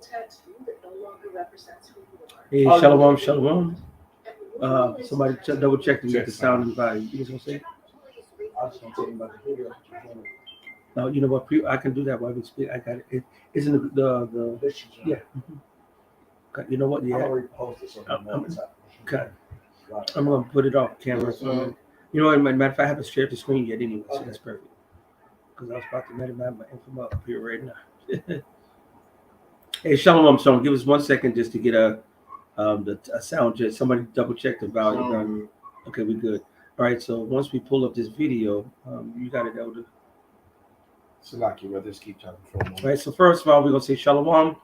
tattoo that no longer represents who you are. Hey, shalom, shalom. Somebody double check to get the sound and vibe. You just want to say? I was gonna tell you about the video. No, you know what? I can do that while we speak. I got it. It isn't the yeah. Okay, you know what? I Yeah. already posted something. Okay. I'm gonna put it off camera. You know what? Matter of fact, I haven't shared the screen yet anyway, so that's perfect. Because I was about to let my info up here right now. Hey, shalom, shalom. Give us 1 second just to get a sound check. Somebody double check the volume. Okay, we good. All right. So once we pull up this video, you got it, Elder. Salaki, we'll just keep talking for a moment. All right. So first of all, we're gonna say shalom.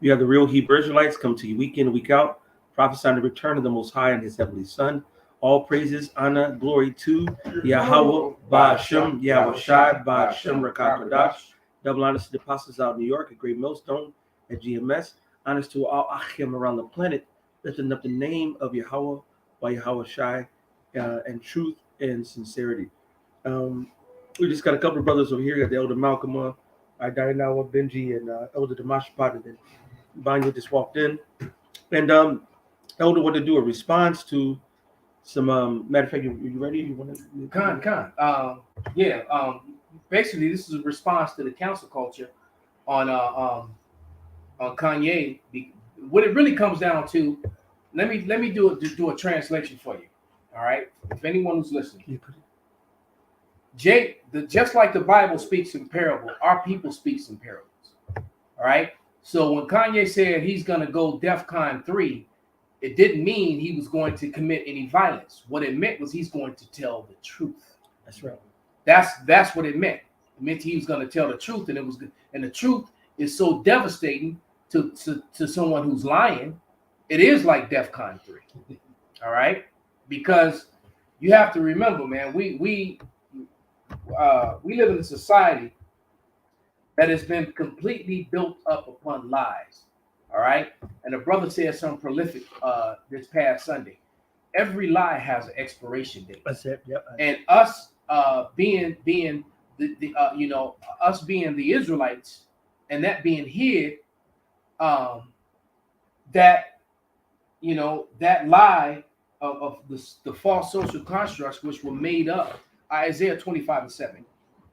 We have the real Hebrew Israelites come to you week in, week out, prophesying the return of the Most High and His heavenly Son. All praises, honor, glory to Yahweh, Ba'ashem, Yahweh Shai, Ba'ashem, Rakakodash. Double honors to the apostles out in New York, at Great Millstone, at GMS. Honors to all Achim around the planet, lifting up the name of Yahweh by Yahweh Shai, and truth and sincerity. We just got a couple of brothers over here. We got the Elder Malcolm, Diana, Benji, and Elder Damashpat, and then Vanya just walked in. And Elder wanted to do a response to some. Matter of fact, you ready? You want to? Khan. Basically, this is a response to the council culture on Kanye. What it really comes down to, let me do a translation for you. All right, if anyone who's listening, just like the Bible speaks in parable, our people speaks in parables. All right. So when Kanye said he's gonna go DEFCON 3, it didn't mean he was going to commit any violence. What it meant was he's going to tell the truth. That's right. That's what it meant. It meant he was going to tell the truth, and it was good. And the truth is so devastating to someone who's lying. It is like DEFCON 3. All right, because you have to remember, man, we live in a society that has been completely built up upon lies. All right. And the brother said something prolific this past Sunday. Every lie has an expiration date. That's it. Yep. And us being us being the Israelites and that being hid, that lie of the false social constructs which were made up, Isaiah 25:7.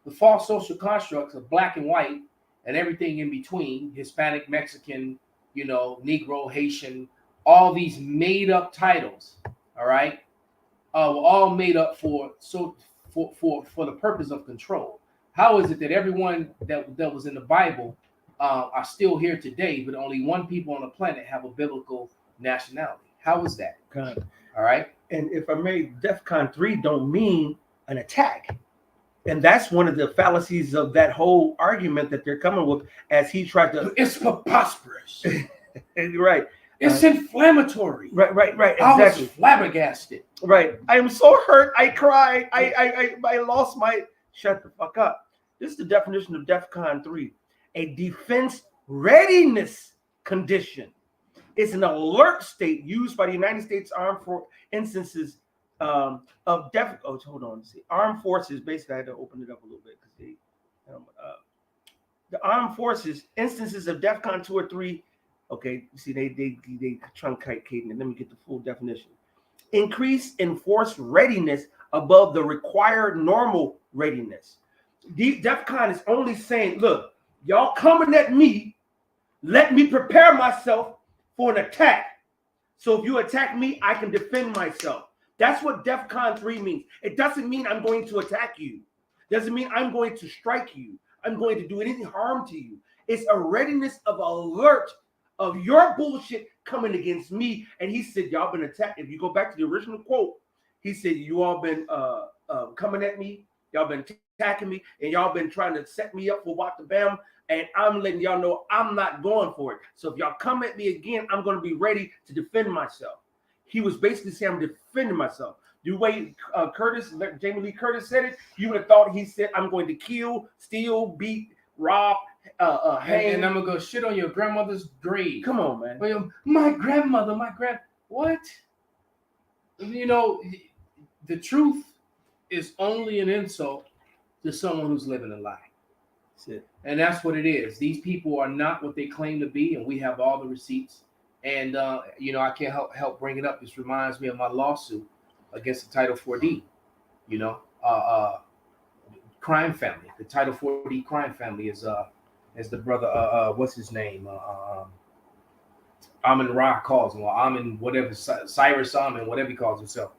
The false social constructs of black and white and everything in between, Hispanic, Mexican, Negro, Haitian, all these made up titles, all right, were all made up for the purpose of control. How is it that everyone that was in the Bible are still here today, but only one people on the planet have a biblical nationality? How is that? God. All right. And if I may, DEFCON 3 don't mean an attack. And that's one of the fallacies of that whole argument that they're coming with as he tried to. It's preposterous. Right. It's inflammatory. Right. Exactly. I was flabbergasted. Right. I am so hurt. I cried. I lost my. Shut the fuck up. This is the definition of DEFCON 3. A defense readiness condition. It's an alert state used by the United States Armed Forces instances of hold on. See, armed forces. Basically, I had to open it up a little bit because the armed forces instances of DEFCON 2 or 3. Okay, see, they truncating it. Let me get the full definition. Increase in force readiness above the required normal readiness. DEFCON is only saying, look, y'all coming at me. Let me prepare myself for an attack. So if you attack me, I can defend myself. That's what DEFCON 3 means. It doesn't mean I'm going to attack you. Doesn't mean I'm going to strike you. I'm going to do anything harm to you. It's a readiness of alert of your bullshit coming against me. And he said, y'all been attacked. If you go back to the original quote, he said, you all been coming at me. Y'all been attacking me. And y'all been trying to set me up for what the bam. And I'm letting y'all know I'm not going for it. So if y'all come at me again, I'm going to be ready to defend myself. He was basically saying, I'm defending myself. The way Jamie Lee Curtis said it, you would have thought he said, I'm going to kill, steal, beat, rob, hang. And I'm going to go shit on your grandmother's grave. Come on, man. Well, my grandmother, what? The truth is only an insult to someone who's living a lie. That's it. And that's what it is. These people are not what they claim to be, and we have all the receipts. And I can't help bring it up. This reminds me of my lawsuit against the Title 4D. Crime family. The Title 4D crime family is the brother. What's his name? Amin Ra calls him, or Amin whatever, Cyrus Amin, whatever he calls himself.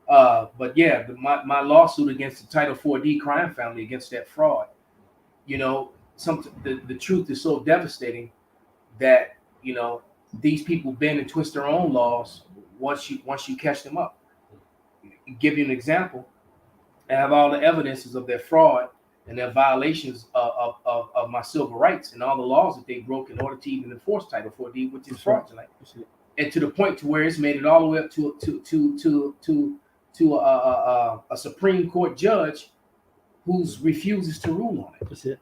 But yeah, my lawsuit against the Title 4D crime family against that fraud. The truth is so devastating that these people bend and twist their own laws once you catch them up. Give you an example. I have all the evidences of their fraud and their violations of my civil rights and all the laws that they broke in order to even enforce Title 4D, which is fraudulent. And to the point to where it's made it all the way up to a Supreme Court judge who refuses to rule on it. That's it.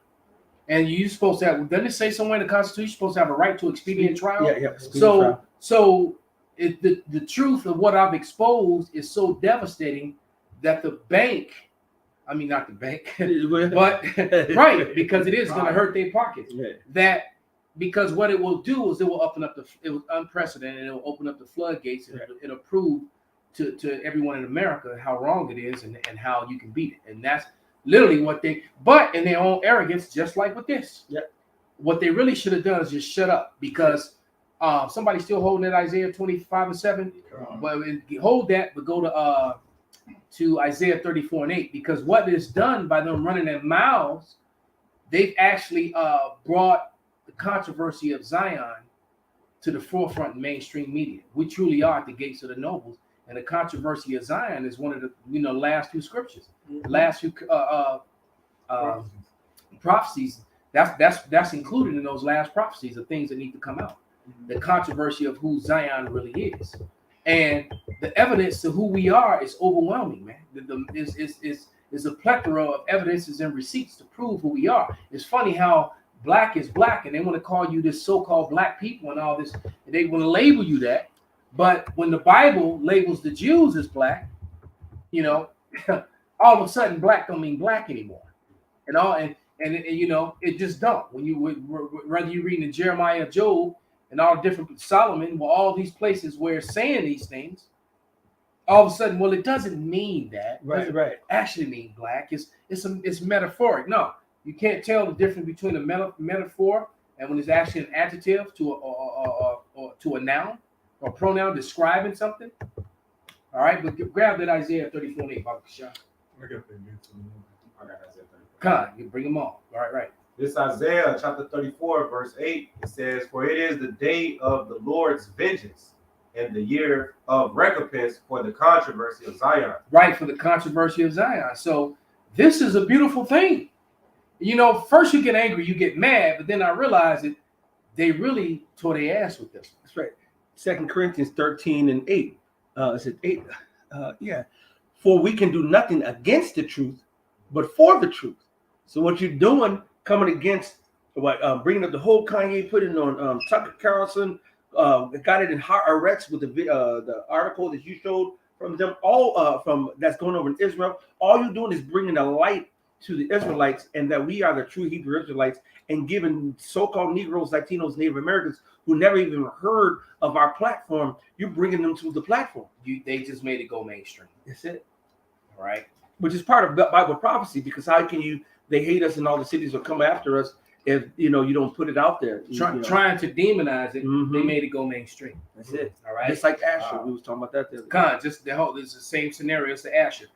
And you're supposed to have, doesn't it say somewhere in the Constitution you're supposed to have a right to expedient trial? Yeah. Trial. So the truth of what I've exposed is so devastating that not the bank, but right, because it is going to hurt their pockets. Yeah. Because what it will do is it will it was unprecedented, and it will open up the floodgates, and it'll prove to everyone in America how wrong it is and how you can beat it. And that's literally but in their own arrogance, just like with this. Yep. What they really should have done is just shut up, because somebody's still holding that Isaiah 25:7. But hold that, but go to Isaiah 34:8, because what is done by them running their mouths, they've actually brought the controversy of Zion to the forefront in mainstream media. We truly are at the gates of the nobles, and the controversy of Zion is one of the last few scriptures, last few prophecies. That's included in those last prophecies of things that need to come out. The controversy of who Zion really is, and the evidence to who we are is overwhelming, man. Is a plethora of evidences and receipts to prove who we are. It's funny how black is black, and they want to call you this so-called black people and all this. And they want to label you that, but when the Bible labels the Jews as black, all of a sudden black don't mean black anymore, and it just don't. When whether you're reading in Jeremiah, Job, and all different Solomon, all these places where it's saying these things, all of a sudden, it doesn't mean that. Right. Actually mean black. It's metaphoric. No, you can't tell the difference between a metaphor and when it's actually an adjective to a noun or pronoun describing something. All right, but grab that Isaiah 34:8, Baba Kasha. Come on, you bring them all. All right. This Isaiah chapter 34, verse 8, it says, "For it is the day of the Lord's vengeance and the year of recompense for the controversy of Zion." Right, for the controversy of Zion. So this is a beautiful thing. First you get angry, you get mad, but then I realize that they really tore their ass with this. That's right. 2 Corinthians 13:8. Is it 8? Yeah. For we can do nothing against the truth, but for the truth. So what you're doing, coming against bringing up the whole Kanye, putting on Tucker Carlson, got it in Haaretz with the article that you showed from them, all from that's going over in Israel. All you're doing is bringing a light to the Israelites, and that we are the true Hebrew Israelites, and giving so-called Negroes, Latinos, Native Americans who never even heard of our platform, you're bringing them to the platform. They just made it go mainstream. That's it. All right. Which is part of Bible prophecy, because how can they hate us and all the cities will come after us if you don't put it out there. Trying to demonize it, they made it go mainstream. That's it. All right. Just like Asher, we was talking about that. It's the same scenario as the Asher.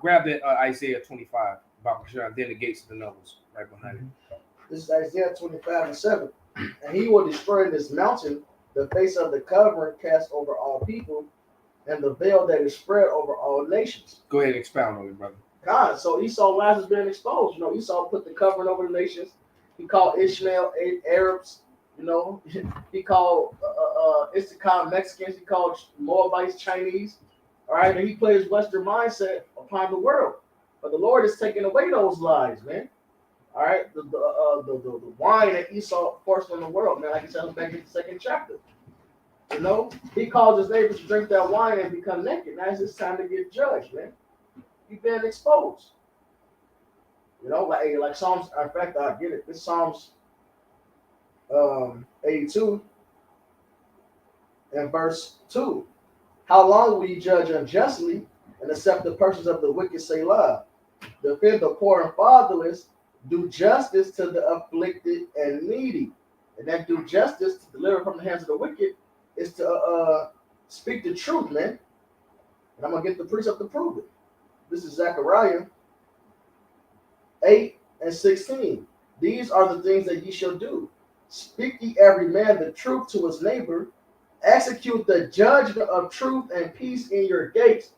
Grab that Isaiah 25, then the gates of the nobles, right behind it. This is Isaiah 25:7. And he will destroy this mountain, the face of the covering cast over all people, and the veil that is spread over all nations. Go ahead and expound on it, brother. God, so Esau last has been exposed. Esau put the covering over the nations. He called Ishmael Arabs. He called Issachar Mexicans. He called Moabites Chinese. All right, and he plays Western mindset upon the world. But the Lord is taking away those lies, man. All right, the wine that Esau forced on the world, man. Like I said, back in the second chapter. He calls his neighbors to drink that wine and become naked. Now it's time to get judged, man. You've been exposed. You know, like Psalms. In fact, I get it. This Psalms 82 and verse 2. How long will you judge unjustly and accept the persons of the wicked, Selah? Defend the poor and fatherless, do justice to the afflicted and needy. And that do justice to deliver from the hands of the wicked is to speak the truth, man. And I'm going to get the precept to prove it. This is Zechariah 8 and 16. These are the things that ye shall do. Speak ye every man the truth to his neighbor. Execute the judgment of truth and peace in your gates.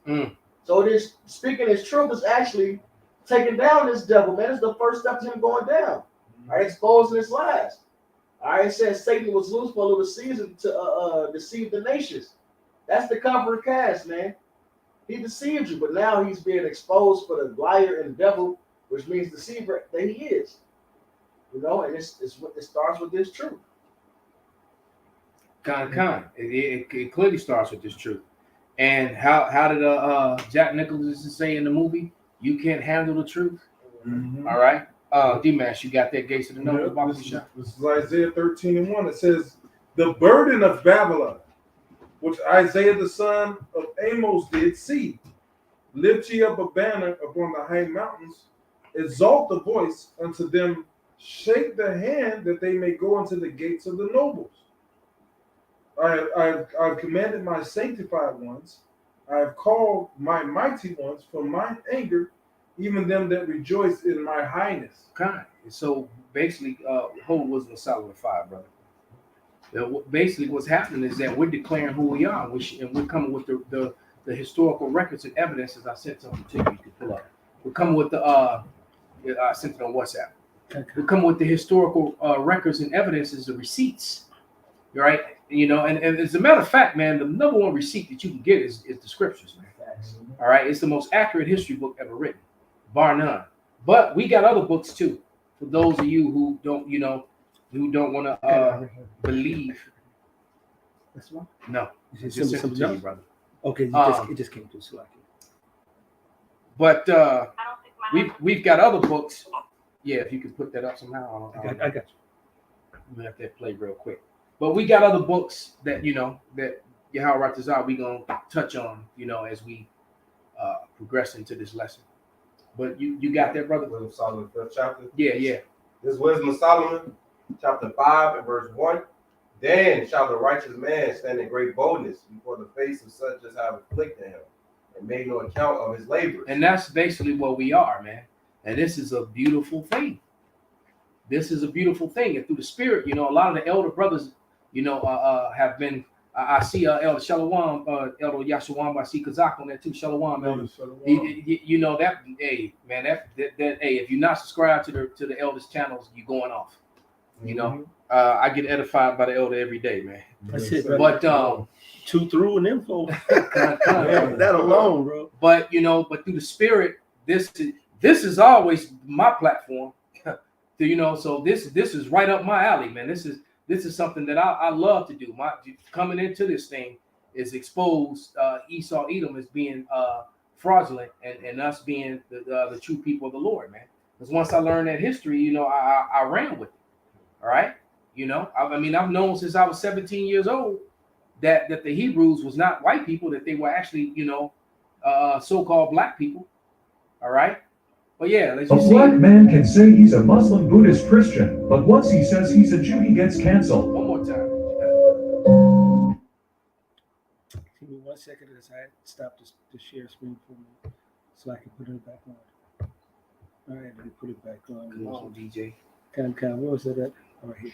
So it is speaking his truth is actually taking down this devil, man. It's the first step to him going down. All right, exposing his lies. All right, it says Satan was loose for a little season to deceive the nations. That's the cover cast, man. He deceived you, but now he's being exposed for the liar and devil, which means deceiver that he is. You know, and it starts with this truth. It clearly starts with this truth. And how did Jack Nicholson say in the movie, you can't handle the truth? All right. D-Mash, you got that Gates of the Numbers Bible shop? This is Isaiah 13 and 1. It says, the burden of Babylon, which Isaiah the son of Amos did see. Lift ye up a banner upon the high mountains, exalt the voice unto them, shake the hand that they may go unto the gates of the nobles. I've commanded my sanctified ones. I have called my mighty ones from mine anger, even them that rejoice in my highness. Kind. So basically, hold wisdom of Solomon 5, brother. Basically, what's happening is that we're declaring who we are, and we're coming with the historical records and evidence. As I sent something to you, you can pull up. We're coming with I sent it on WhatsApp. We're coming with the historical records and evidences, the receipts, right? You know, and as a matter of fact, man, the number one receipt that you can get is the scriptures, man. All right, it's the most accurate history book ever written, bar none. But we got other books too. For those of you who don't, want to believe. That's one. No, You just said sent it to you, brother. Okay, it just came through Slack. But we've got other books. Yeah, if you could put that up somehow. I got you. We have that play real quick. But we got other books that that Yahweh Ratazar we gonna touch on, as we progress into this lesson. But you got that, brother? Wisdom of Solomon, 5th chapter. Yeah. This Wisdom of Solomon, chapter 5 and verse 1. Then shall the righteous man stand in great boldness before the face of such as have afflicted him, and made no account of his labors. And that's basically what we are, man. And this is a beautiful thing. This is a beautiful thing. And through the Spirit, a lot of the elder brothers, have been. I see Elder Shalom, Elder Yashawam. I see Kazak on there too. Shalom, Elder. That. Hey, man, that. Hey, if you're not subscribed to the elders' channels, you're going off. I get edified by the elder every day, man. That's it, brother. But two through and info. That alone, bro. But through the Spirit, this is always my platform. So this is right up my alley, man. This is something that I love to do. My coming into this thing is expose Esau Edom as being fraudulent and us being the true people of the Lord, man. Because once I learned that history, I ran with it. All right, I've known since I was 17 years old that the Hebrews was not white people, that they were actually so-called black people. All right. But yeah, let's just see. A black man can say he's a Muslim, Buddhist, Christian, but once he says he's a Jew, he gets canceled. One more time. Give me 1 second as I stop the share screen for me so I can put it back on. All right, let me put it back on. Come on, DJ. Where was it at? All right, here.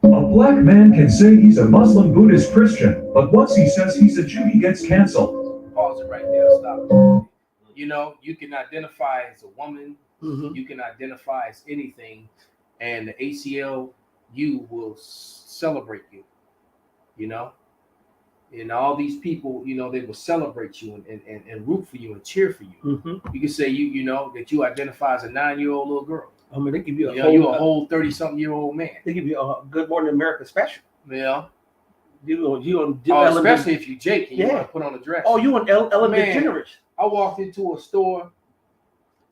A black man can say he's a Muslim, Buddhist, Christian, but once he says he's a Jew, he gets canceled. Pause it right there. Stop. You can identify as a woman. Mm-hmm. You can identify as anything, and the ACLU will celebrate you. And all these people, they will celebrate you and root for you and cheer for you. Mm-hmm. You can say that you identify as a 9-year-old little girl. I mean, they give you You're a whole 30-something-year-old man. They give you a Good Morning America special. You on Oh, especially if you Jake and you Yeah. want to put on a dress. Oh, you on Ellen Man. DeGeneres. I walked into a store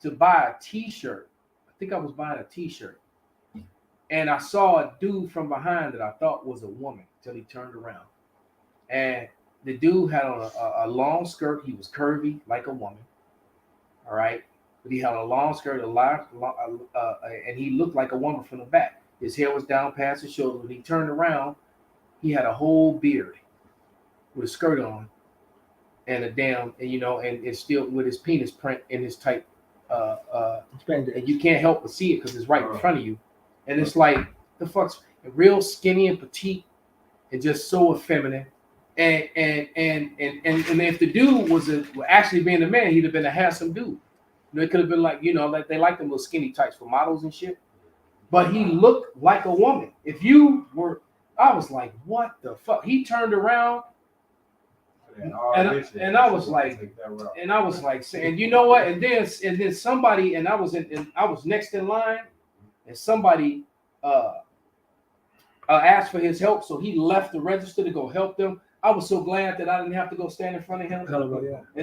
to buy a T-shirt. I think I was buying a T-shirt, and I saw a dude from behind that I thought was a woman until he turned around, and the dude had on a long skirt. He was curvy like a woman, all right, but he had a long skirt, and he looked like a woman from the back. His hair was down past his shoulder. When he turned around, he had a whole beard with a skirt on. And a damn, and it's still with his penis print in his tight, and you can't help but see it because it's right in front of you, and it's like the fuck's real skinny and petite, and just so effeminate, and if the dude was actually being a man, he'd have been a handsome dude. It could have been like like they like them little skinny types for models and shit, but he looked like a woman. I was like, what the fuck? He turned around. And I was like saying, you know what? And then somebody, and I was next in line, and somebody asked for his help, so he left the register to go help them. I was so glad that I didn't have to go stand in front of him. And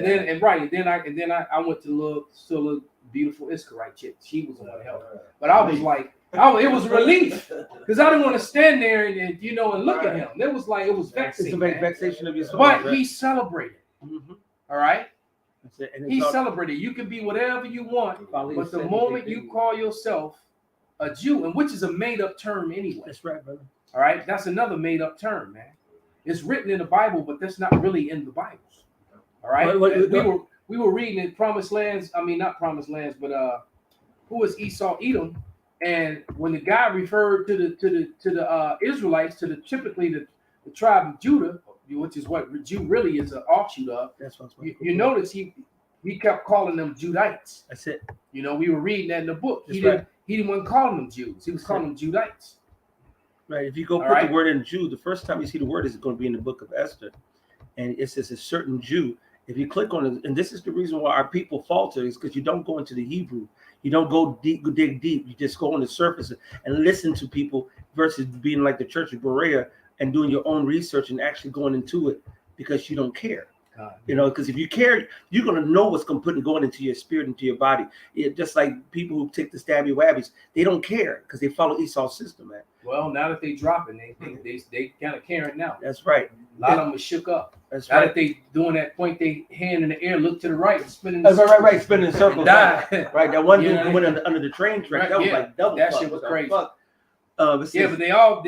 then I went to look beautiful Iscarite chick. She was the one to help. But I was like, it was a relief because I didn't want to stand there and look at him. It was vexing. It's a man. vexation of your soul. But right? he celebrated. Mhm. All right. That's it. And He it's all- celebrated. You can be whatever you want, Follow but the yourself, moment baby. you call yourself a Jew, and which is a made-up term anyway. That's right, brother. All right, that's another made-up term, man. It's written in the Bible, but that's not really in the Bible. All right, we were reading in Promised Lands. I mean, not Promised Lands, but who was Esau, Edom? And when the guy referred to the Israelites, typically the tribe of Judah, which is what Jew really is an offshoot of. That's what You notice he kept calling them Judites. That's it. We were reading that in the book. He That's didn't calling them Jews. He was calling them Judites. Right. If you go All put right. the word in Jew, the first time you see the word is going to be in the book of Esther. And it says a certain Jew. If you click on it, and this is the reason why our people falter, is because you don't go into the Hebrew. You don't go deep, dig deep. You just go on the surface and listen to people versus being like the Church of Berea and doing your own research and actually going into it because you don't care. Because if you care, you're going to know what's going into your spirit, into your body. Just like people who take the stabby wabbies, they don't care because they follow Esau's system, man. Well, now that they dropping, they kind of caring now. That's right. A lot of them are shook up. That's Now right. that they doing that, point they hand in the air, look to the right, and spinning. That's right. Spinning in circles. Die. Right. That one You dude know who what I went under the train track. Right, That was yeah. like double. That fuck. shit was What the crazy. fuck? Yeah, but they all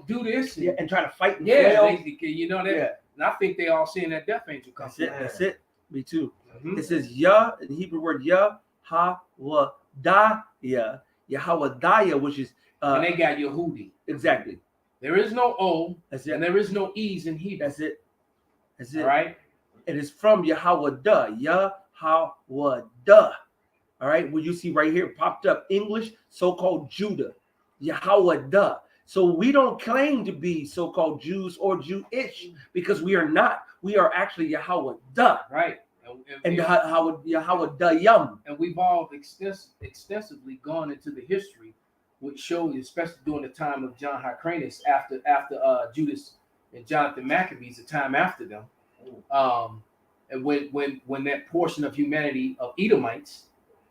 do this. And, and try to fight and yeah, flail. that. Yeah. And I think they all seeing that death angel come. That's it. Me too. Mhm. It says Yah, the Hebrew word Yahweh-Daya, Yahweh-Daya, which is And they got Yehudi. exactly. There is no O, That's and it. there is no E's in Hebrew. That's it. That's it. All right. It is from Yahweh-Dah. Yahweh-Dah. All right. What you see right here popped up English, so-called Judah. Yahweh-Dah. So we don't claim to be so-called Jews or Jewish because we are not. We are actually Yahweh-Dah. Right. And Yahweh-Dayam. And we've all extensively gone into the history, which shows, especially during the time of John Hyrcanus, after Judas and Jonathan Maccabees, the time after them, and when that portion of humanity of Edomites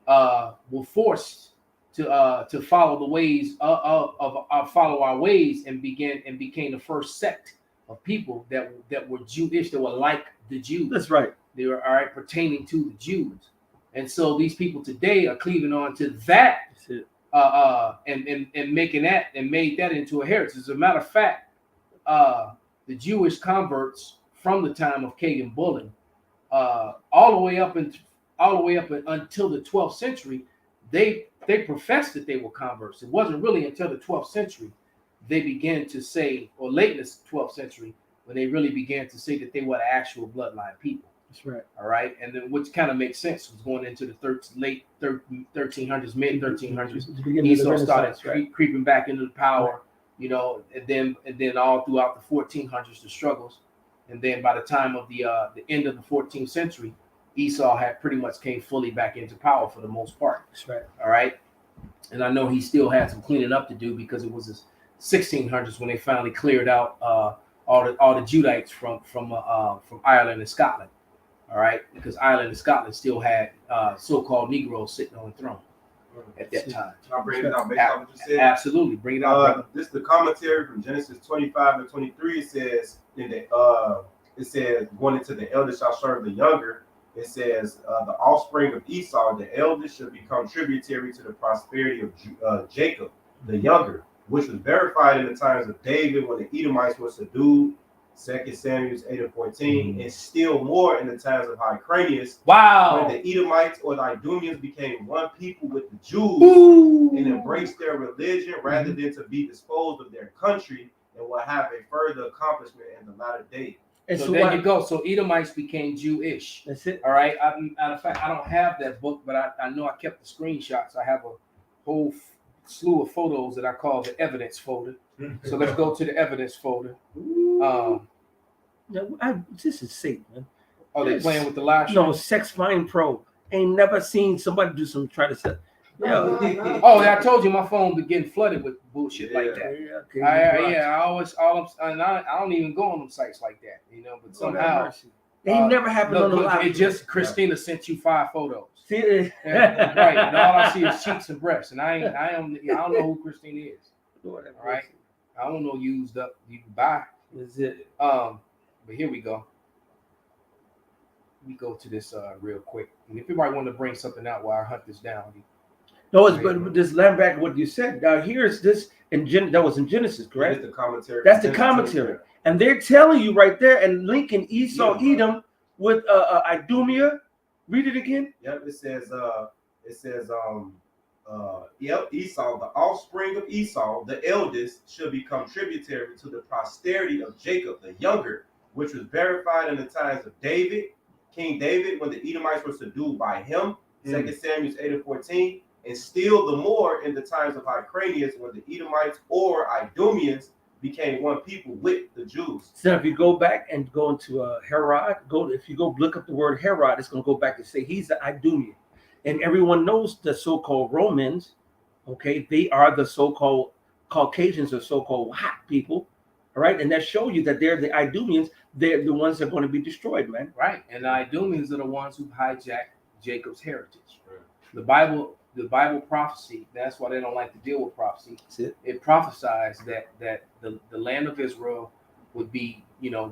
were forced to follow the ways of follow our ways and became the first sect of people that were Jewish, that were like the Jews. That's right. They were pertaining to the Jews, and so these people today are cleaving on to that, That's it. and making that and made that into a heritage. As a matter of fact, the Jewish converts from the time of Kagan Bullen, all the way up until the 12th century, they professed that they were converts. It wasn't really until the 12th century they began to say, or late in the 12th century, when they really began to say that they were the actual bloodline people. That's right. All right, and then which kind of makes sense was going into the late 1300s, mid 1300s. Esau started creeping back into the power, and then all throughout the 1400s, the struggles, and then by the time of the end of the 14th century, Esau had pretty much came fully back into power for the most part. That's right. All right, and I know he still had some cleaning up to do because it was the 1600s when they finally cleared out all the Judites from Ireland and Scotland. All right, because Ireland and Scotland still had so-called Negroes sitting on the throne at that time. Can I bring it out based on what you said? Absolutely, bring it out, brother. This is the commentary from Genesis 25 and 23. It says it says going into the eldest shall serve the younger. It says the offspring of Esau, the eldest, should become tributary to the prosperity of Jacob, the younger, which was verified in the times of David when the Edomites were subdued. 2 Samuel 8 and 14, and still more in the times of Hyrcanus, Wow. when the Edomites or the Idumeans became one people with the Jews and embraced their religion rather than to be disposed of their country, and will have a further accomplishment in the latter day. And So there you go. So Edomites became Jewish. That's it. All right. Matter of fact, I don't have that book, but I know I kept the screenshots. I have a whole slew of photos that I call the evidence folder. So let's go to the evidence folder. This is safe, man. Are they playing with the live No, stream? Sex Find Pro. Ain't never seen somebody do some try to set. No. Oh, yeah, I told you my phone was getting flooded with bullshit like that. Okay. I don't even go on them sites like that, you know. But somehow They ain't never happened on the live. it just Christina sent you 5 photos. See it? Yeah, right, and all I see is cheeks and breasts, and I don't know who Christina is. All right. I don't know used up you can buy. Is it? But here we go. We go to this real quick. And if anybody want to bring something out while I hunt this down. No, it's but this land back what you said. Now here's this that was in Genesis, correct? That's the commentary. That's the commentary, and they're telling you right there and linking Esau, Edom with Idumea. Read it again. Yep, it says Esau, the offspring of Esau, the eldest, should become tributary to the posterity of Jacob, the younger, which was verified in the times of David, King David, when the Edomites were subdued by him, 2 Samuel 8 and 14, and still the more in the times of Hyrcanus, when the Edomites or Idumeans became one people with the Jews. So if you go back and go into Herod, if you go look up the word Herod, it's going to go back and say he's the Idumean. And everyone knows the so-called Romans, okay? They are the so-called Caucasians or so-called white people, all right? And that shows you that they're the Idumeans. They're the ones that are going to be destroyed, man. Right, and the Idumeans are the ones who hijacked Jacob's heritage. Right. The Bible prophecy, that's why they don't like to deal with prophecy. It prophesies that the land of Israel would be,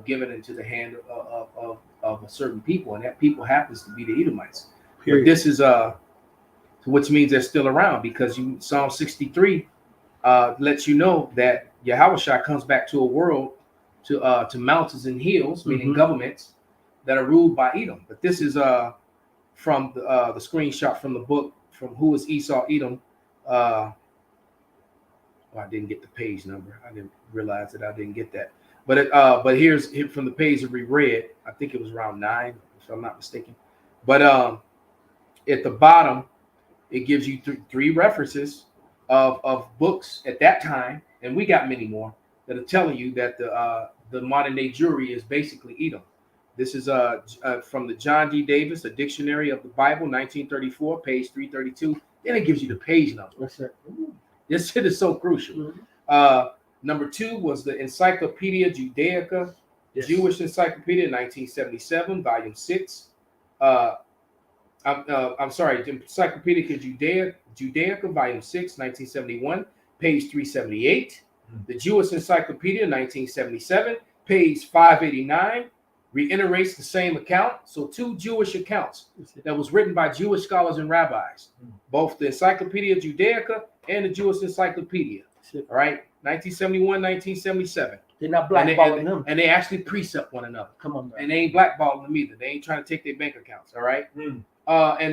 given into the hand of a certain people, and that people happens to be the Edomites. But this is which means they're still around, because Psalm 63 lets you know that Yahushua comes back to a world to mountains and hills, meaning governments that are ruled by Edom. But this is from the screenshot from the book from Who is Esau Edom. I didn't get the page number. I didn't realize that I didn't get that. But here's from the page that we read. I think it was around 9, if I'm not mistaken. But at the bottom, it gives you 3 references of books at that time, and we got many more that are telling you that the modern day Jewry is basically Edom. This is from the John D. Davis, a dictionary of the Bible, 1934, page 332. Then it gives you the page number. That's it. This shit is so crucial. Number 2 was the Encyclopedia Judaica, Jewish Encyclopedia, 1977, volume 6. I'm sorry, the Encyclopedia Judaica, volume 6, 1971, page 378. The Jewish Encyclopedia, 1977, page 589, reiterates the same account. So 2 Jewish accounts that was written by Jewish scholars and rabbis, both the Encyclopedia Judaica and the Jewish Encyclopedia. All right, 1971, 1977. They're not blackballing them. And they actually precept one another. Come on, man. And they ain't blackballing them either. They ain't trying to take their bank accounts. All right. And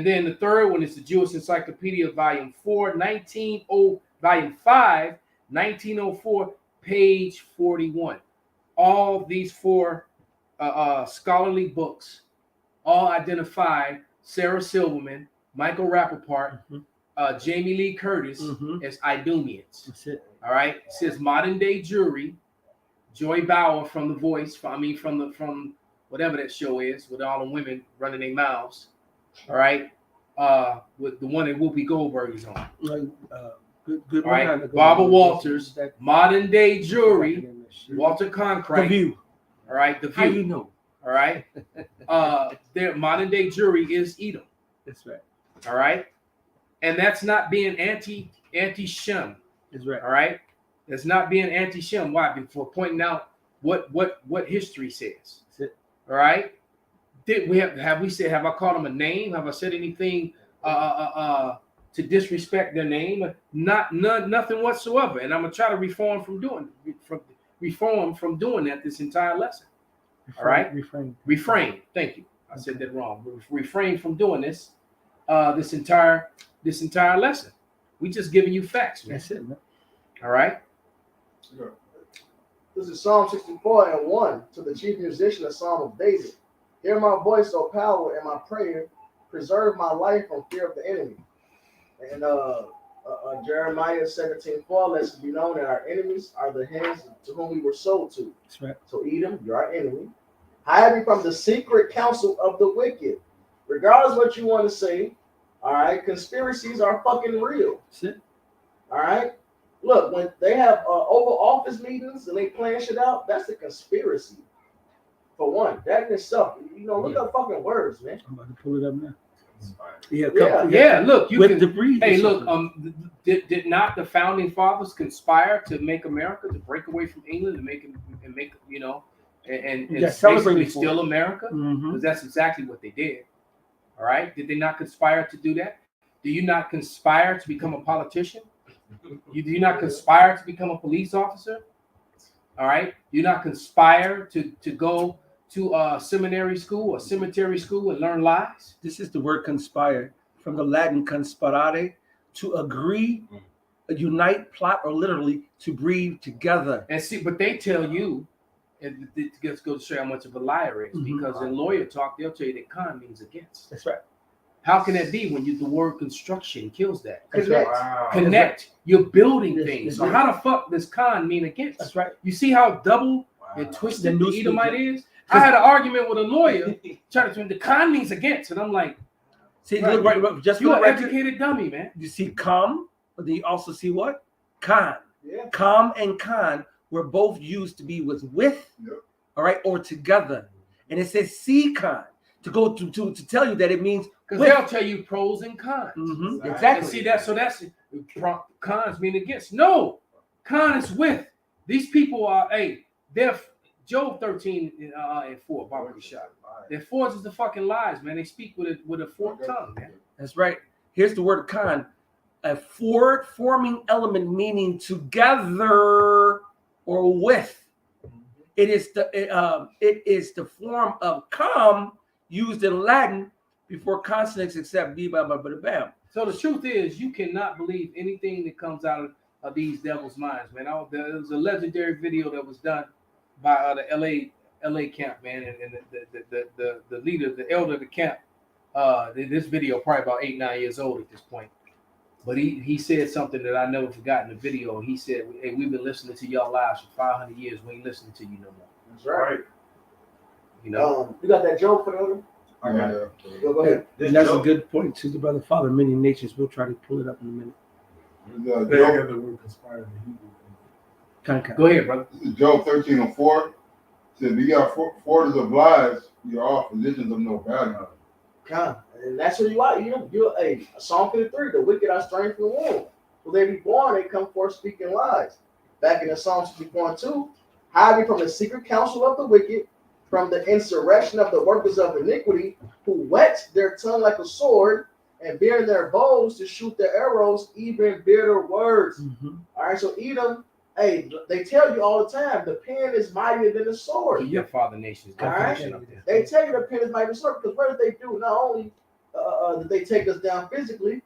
then the third one is the Jewish Encyclopedia, volume 4, volume 5, 1904, page 41. All these 4 scholarly books all identify Sarah Silverman, Michael Rappaport, Jamie Lee Curtis as Idumeans. That's it. All right. It says modern day Jewry, Joy Bauer from The Voice, from whatever that show is, with all the women running their mouths. All right. With the one that Whoopi Goldberg is on. Good all right. Barbara Walters, modern day Jewry, Walter The Cronkite. View. All right, The How View. you know? All right. Their modern day jury is Edom. That's right. All right. And that's not being anti-Shem. That's right. All right. That's not being anti-Shem. Why? Before pointing out what history says. That's it. All right. Did we have I called them a name? Have I said anything to disrespect their name? Nothing whatsoever. And I'm gonna try to reform from doing that this entire lesson. All right. Refrain. Thank you. I said that wrong. Refrain from doing this. This entire lesson. We just giving you facts, man. That's it, man. All right. This is Psalm 64:1 to the chief musician, a psalm of David. Hear my voice, O power, and my prayer. Preserve my life from fear of the enemy. And Jeremiah 17:4 lets it be known that our enemies are the hands to whom we were sold to. That's right. So Edom, you're our enemy. Hide me from the secret counsel of the wicked. Regardless of what you want to say, all right, conspiracies are fucking real. That's it. All right. Look, when they have Oval Office meetings and they plan shit out, that's a conspiracy. For one, that in itself, look up fucking words, man. I'm about to pull it up now. Yeah. Yeah. Look, you with can. debris. Hey, look. Did not the founding fathers conspire to make America, to break away from England, and make and Yeah, celebrating basically for steal it. America? Mm-hmm. Because that's exactly what they did. All right. Did they not conspire to do that? Do you not conspire to become a politician? Do you not conspire to become a police officer? All right. Do you not conspire to go to a seminary school or cemetery school and learn lies? This is the word conspire from the Latin conspirare, to agree, unite, plot, or literally to breathe together. And see, but they tell you, and it just goes to show how much of a liar is, Mhm. because in lawyer talk, they'll tell you that con means against. That's right. How can that be when the word construction kills that? That's Connect. right. Wow. Connect. You're building Yes, things. yes, So yes. how the fuck does con mean against? That's right. You see how double Wow. and twisted The the new Edomite speaker. is? I had an argument with a lawyer trying to tell me the con means against, and I'm like, See, Right. look, right, just for you're the an record, educated dummy, man. you see com, but then you also see what? Con. Yeah. Com and con were both used to be with, Yep. all right, or together. And it says see con to go to tell you that it means Because with. they'll tell you pros and cons. Mhm, Right. exactly. And see that? So that's cons mean against. No, con is with. These people are they're Job 13:4, Barbara shot. Their forges the fucking lies, man. They speak with a forked tongue, man. That's right. Here's the word con, a forward forming element meaning together or with. It is the form of com used in Latin before consonants except b, bam, bam, bam, bam. So the truth is, you cannot believe anything that comes out of these devils' minds, man. There was a legendary video that was done by the LA camp, man, and the leader, the elder of the camp. This video probably about 8-9 years old at this point, but he said something that I never forgot in the video. He said, "Hey, we've been listening to y'all lives for 500 years. We ain't listening to you no more." That's right. You know. You got that joke for the other? I got it. Go ahead. This And that's a joke- good point to the brother father. Many nations will try to pull it up in a minute. Job, the word conspire in the Hebrew. Con. Go ahead, brother. This is Job 13:4. Said, "We got forges of lies. You're all physicians of no value." Con. And that's who you are. You're Psalm 53. The wicked are strange from the womb. When they be born, they come forth speaking lies. Back in the Psalm 64:2, hide me from the secret counsel of the wicked, from the insurrection of the workers of iniquity, who whet their tongue like a sword, and bear their bows to shoot their arrows, even bitter words. Mhm. All right, so Edom, they tell you all the time, the pen is mightier than the sword. Your father nation's All right. definition of this. They tell you the pen is mightier than the sword, because what did they do? Not only did they take us down physically,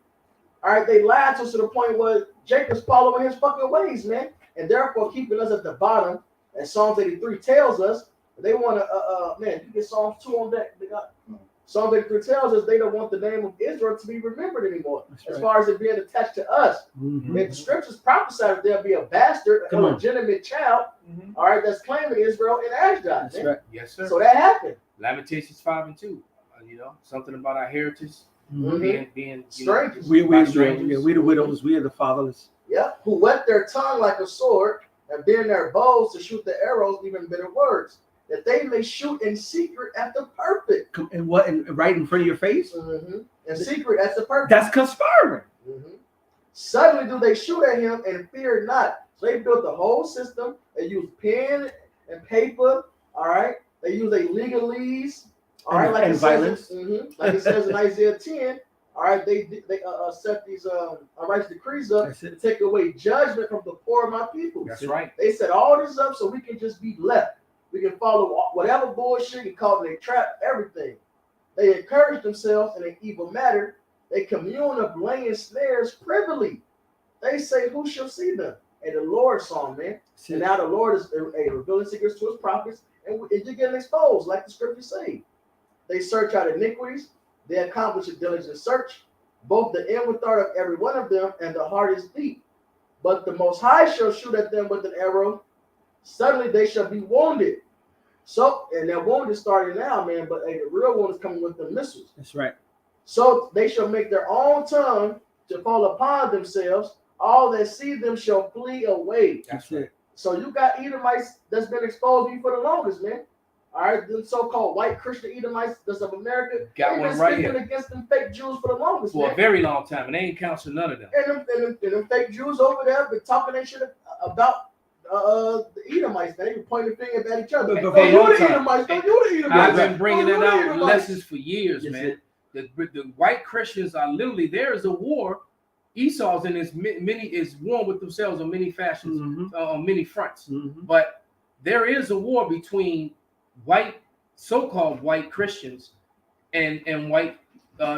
all right, they lied to us to the point where Jacob's following his fucking ways, man, and therefore keeping us at the bottom, as Psalms 83 tells us. They want to, man, you get Psalms 2 on deck. They got Psalms 83 tells us they don't want the name of Israel to be remembered anymore, That's as right. far as it being attached to us. Mhm. And the scriptures prophesy that there'll be a bastard, a Come on. legitimate child, all right, that's claiming Israel in Ashdod. That's Man. right. Yes, sir. So that happened. Lamentations 5:2. Something about our heritage Mhm. being Strangers. We by the widows, we are the fatherless. Yeah, who whet their tongue like a sword and bend their bows to shoot the arrows, even bitter words, that they may shoot in secret at the perfect. And what? And right in front of your face? In secret at the perfect. That's conspiring. Suddenly do they shoot at him and fear not. So they built the whole system. They use pen and paper. All right. They use a legalese. All right, like and it violence. says, like it says in Isaiah 10. All right, they set these righteous decrees up to take away judgment from the poor of my people. That's right. They set all this up so we can just be left. We can follow whatever bullshit you call it. They trap everything. They encourage themselves in an evil matter. They commune of laying snares privily. They say, who shall see them? And the Lord saw them, man. And now the Lord is revealing secrets to his prophets, and you're getting exposed, like the scriptures say. They search out iniquities. They accomplish a diligent search. Both the inward thought of every one of them and the heart is deep. But the Most High shall shoot at them with an arrow. Suddenly they shall be wounded. So, and that wound is starting now, man, but the real one is coming with the missiles. That's right. So they shall make their own tongue to fall upon themselves. All that see them shall flee away. That's right. So you got Edomites that's been exposed to you for the longest, man. All right, the so-called white Christian Edomites that's of America. Got they've one been right speaking here. against them fake Jews for the longest, For man. a very long time, and they ain't counseling none of them. And them fake Jews over there been talking that shit about the Edomites. They been pointing fingers at each other. But Hey, for a you long the time. Edomites. Don't you the Edomites. I've been bringing Don't it you the out in Edomites. lessons for years, Yes, man. The white Christians are literally, there is a war. Esau's in his is war with themselves on many fashions, on many fronts. But there is a war between white, so-called white Christians and white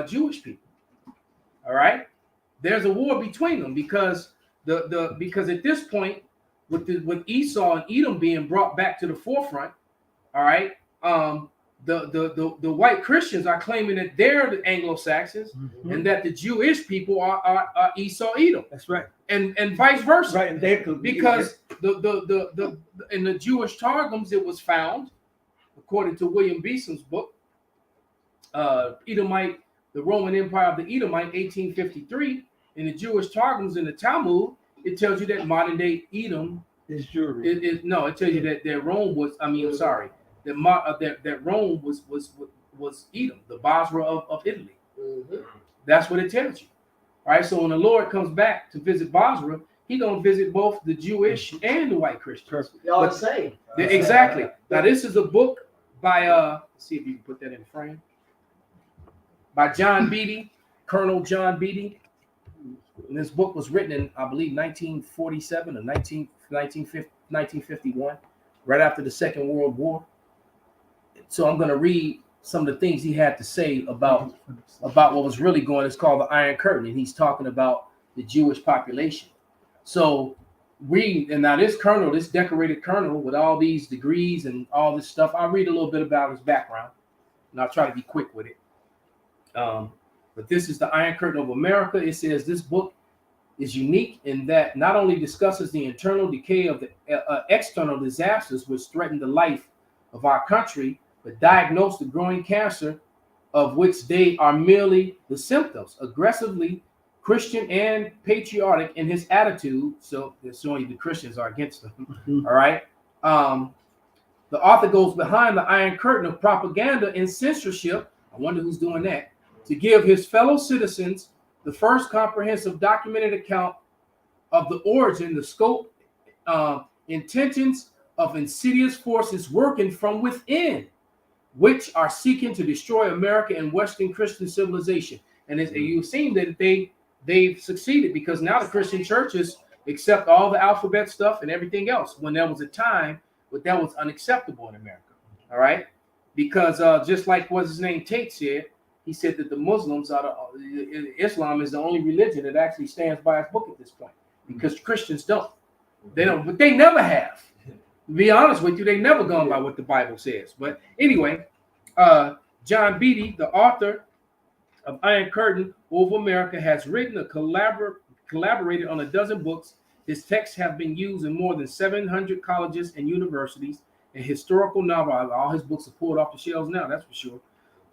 Jewish people. All right, there's a war between them because because at this point, with Esau and Edom being brought back to the forefront, all right, the white Christians are claiming that they're the Anglo-Saxons and that the Jewish people are Esau, Edom. That's right. And vice versa. Right. And they could Because the in the Jewish Targums, it was found, according to William Beeson's book, Edomite, the Roman Empire of the Edomite, 1853. In the Jewish Targums in the Talmud, it tells you that modern day Edom is Jewry. it tells you that Rome was. That Rome was Edom, the Basra of Italy. That's what it tells you. All right. So when the Lord comes back to visit Basra, He gonna visit both the Jewish and the white Christians. Y'all the same. Exactly. Now this is a book by let's see if you can put that in the frame. By John Beatty, Colonel John Beatty. And this book was written in, I believe, 1947 or 1951, right after the Second World War. So I'm going to read some of the things he had to say about what was really going on. It's called the Iron Curtain, and he's talking about the Jewish population. So and now this colonel, this decorated colonel with all these degrees and all this stuff, I'll read a little bit about his background, and I'll try to be quick with it. But this is the Iron Curtain of America. It says this book is unique in that not only discusses the internal decay of the external disasters which threaten the life of our country, but diagnose the growing cancer of which they are merely the symptoms. Aggressively Christian and patriotic in his attitude, so it's only the Christians are against them. All right. The author goes behind the Iron Curtain of propaganda and censorship. I wonder who's doing that. To give his fellow citizens the first comprehensive documented account of the origin, the scope, intentions of insidious forces working from within, which are seeking to destroy America and Western Christian civilization. And you've seen that they've succeeded, because now the Christian churches accept all the alphabet stuff and everything else, when there was a time when that was unacceptable in America. All right, because just like what's his name Tate said. He said that the Muslims Islam is the only religion that actually stands by its book at this point, because Christians don't. They don't, but they never have. To be honest with you, they never gone by what the Bible says. But anyway, John Beatty, the author of Iron Curtain over America, has written collaborated on a dozen books. His texts have been used in more than 700 colleges and universities. A historical novel. All his books are pulled off the shelves now, that's for sure.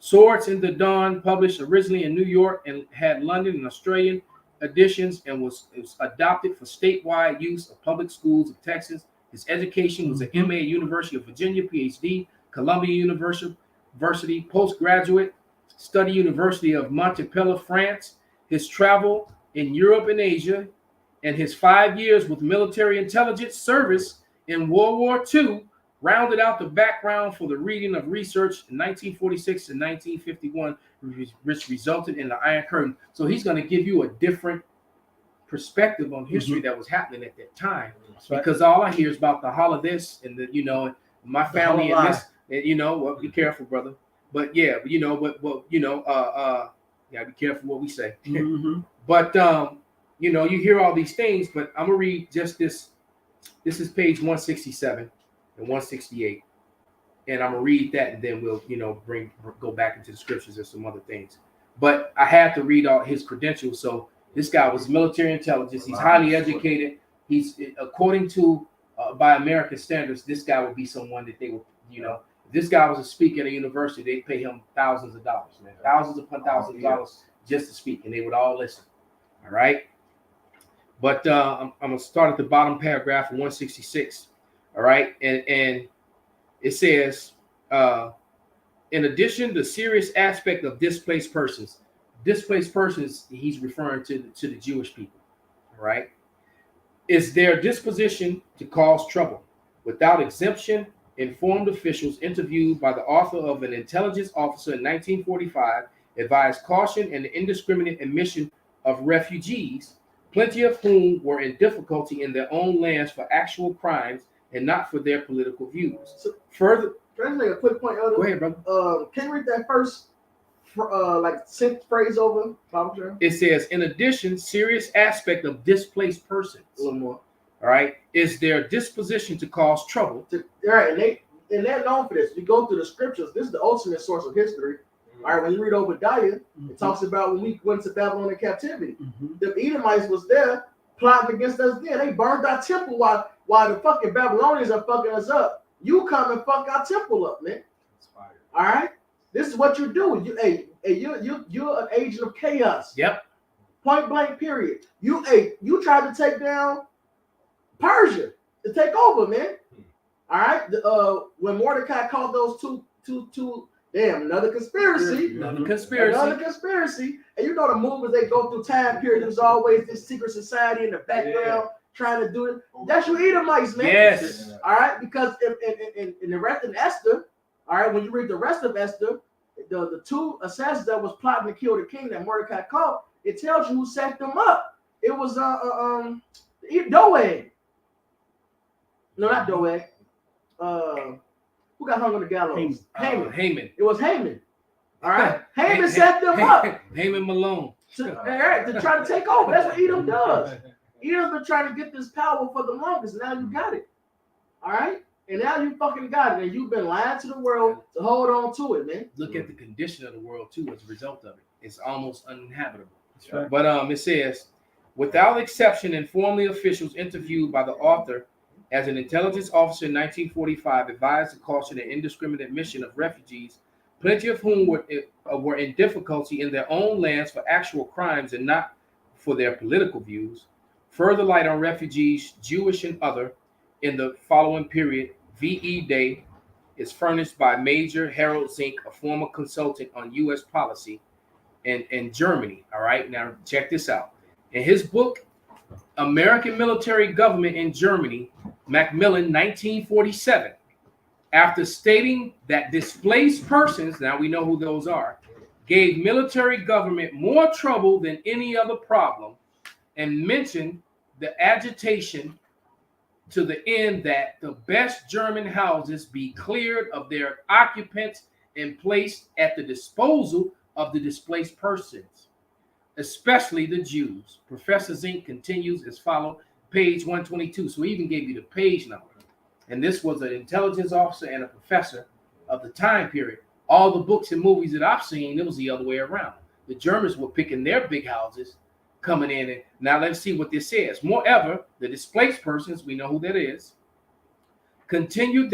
Swords in the Dawn, published originally in New York and had London and Australian editions and was adopted for statewide use of public schools of Texas. His education was an MA at University of Virginia, PhD, Columbia University, postgraduate study, University of Montpellier, France. His travel in Europe and Asia, and his 5 years with military intelligence service in World War II rounded out the background for the reading of research in 1946 and 1951, which resulted in the Iron Curtain. So he's going to give you a different perspective on history that was happening at that time. Right. Because all I hear is about the holidays and the, you know, my family and this, and, you know, well, be careful, brother. But yeah, you know, but you know, yeah, be careful what we say. Mhm. But you know, you hear all these things, but I'm gonna read just this. This is page 167 and 168, and I'm gonna read that, and then we'll, you know, go back into the scriptures and some other things. But I have to read all his credentials. So this guy was military intelligence. He's highly educated. He's, according to by American standards, this guy would be someone that they would, you know, if this guy was a speaker at a university, they'd pay him thousands of dollars, man, thousands upon thousands of dollars just to speak, and they would all listen. All right. But I'm gonna start at the bottom paragraph of 166. All right, and it says, in addition, the serious aspect of displaced persons. Displaced persons, he's referring to the Jewish people. All right, is their disposition to cause trouble. Without exemption, informed officials interviewed by the author of an intelligence officer in 1945 advised caution and the indiscriminate admission of refugees, plenty of whom were in difficulty in their own lands for actual crimes and not for their political views. So, Further, can I just make a quick point, Elder? go ahead, brother. Can you read that first, like, phrase over, Bible? It says, in addition, serious aspect of displaced persons. A little more. All right, is their disposition to cause trouble. All right, and they're known for this. You go through the scriptures. This is the ultimate source of history. All right, when you read Obadiah, it talks about when we went to Babylon in captivity. The Edomites was there plotting against us then. They burned our temple while the fucking Babylonians are fucking us up. You come and fuck our temple up, man. All right, this is what you do. You're an agent of chaos. Yep. Point blank. Period. You tried to take down Persia to take over, man. All right. When Mordecai called those two. Damn, another conspiracy. Another conspiracy. And you know the movements they go through time period. There's always this secret society in the background trying to do it. That's your Edomites, man. Yes. All right, because in the rest of Esther, all right, when you read the rest of Esther, the two assassins that was plotting to kill the king that Mordecai caught, it tells you who set them up. It was Doeg. No, not Doeg. Who got hung on the gallows? Haman. It was Haman. All right. Haman set them up Haman Malone. to try to take over. That's what Edom does. Edom's been trying to get this power for the longest. Now you got it. All right. And now you fucking got it. And you've been lying to the world to hold on to it, man. Look at the condition of the world too as a result of it. It's almost uninhabitable. That's right. But it says, without exception, informally officials interviewed by the author as an intelligence officer in 1945 advised the caution and indiscriminate admission of refugees, plenty of whom were in difficulty in their own lands for actual crimes and not for their political views. Further light on refugees, Jewish and other, in the following period, V.E. Day, is furnished by Major Harold Zink, a former consultant on U.S. policy in Germany. All right, now check this out. In his book, American Military Government in Germany, Macmillan, 1947, after stating that displaced persons, now we know who those are, gave military government more trouble than any other problem, and mentioned the agitation to the end that the best German houses be cleared of their occupants and placed at the disposal of the displaced persons, especially the Jews. Professor Zink continues as follows, page 122. So he even gave you the page number. And this was an intelligence officer and a professor of the time period. All the books and movies that I've seen, it was the other way around. The Germans were picking their big houses, coming in. And now let's see what this says. Moreover, the displaced persons, we know who that is, continued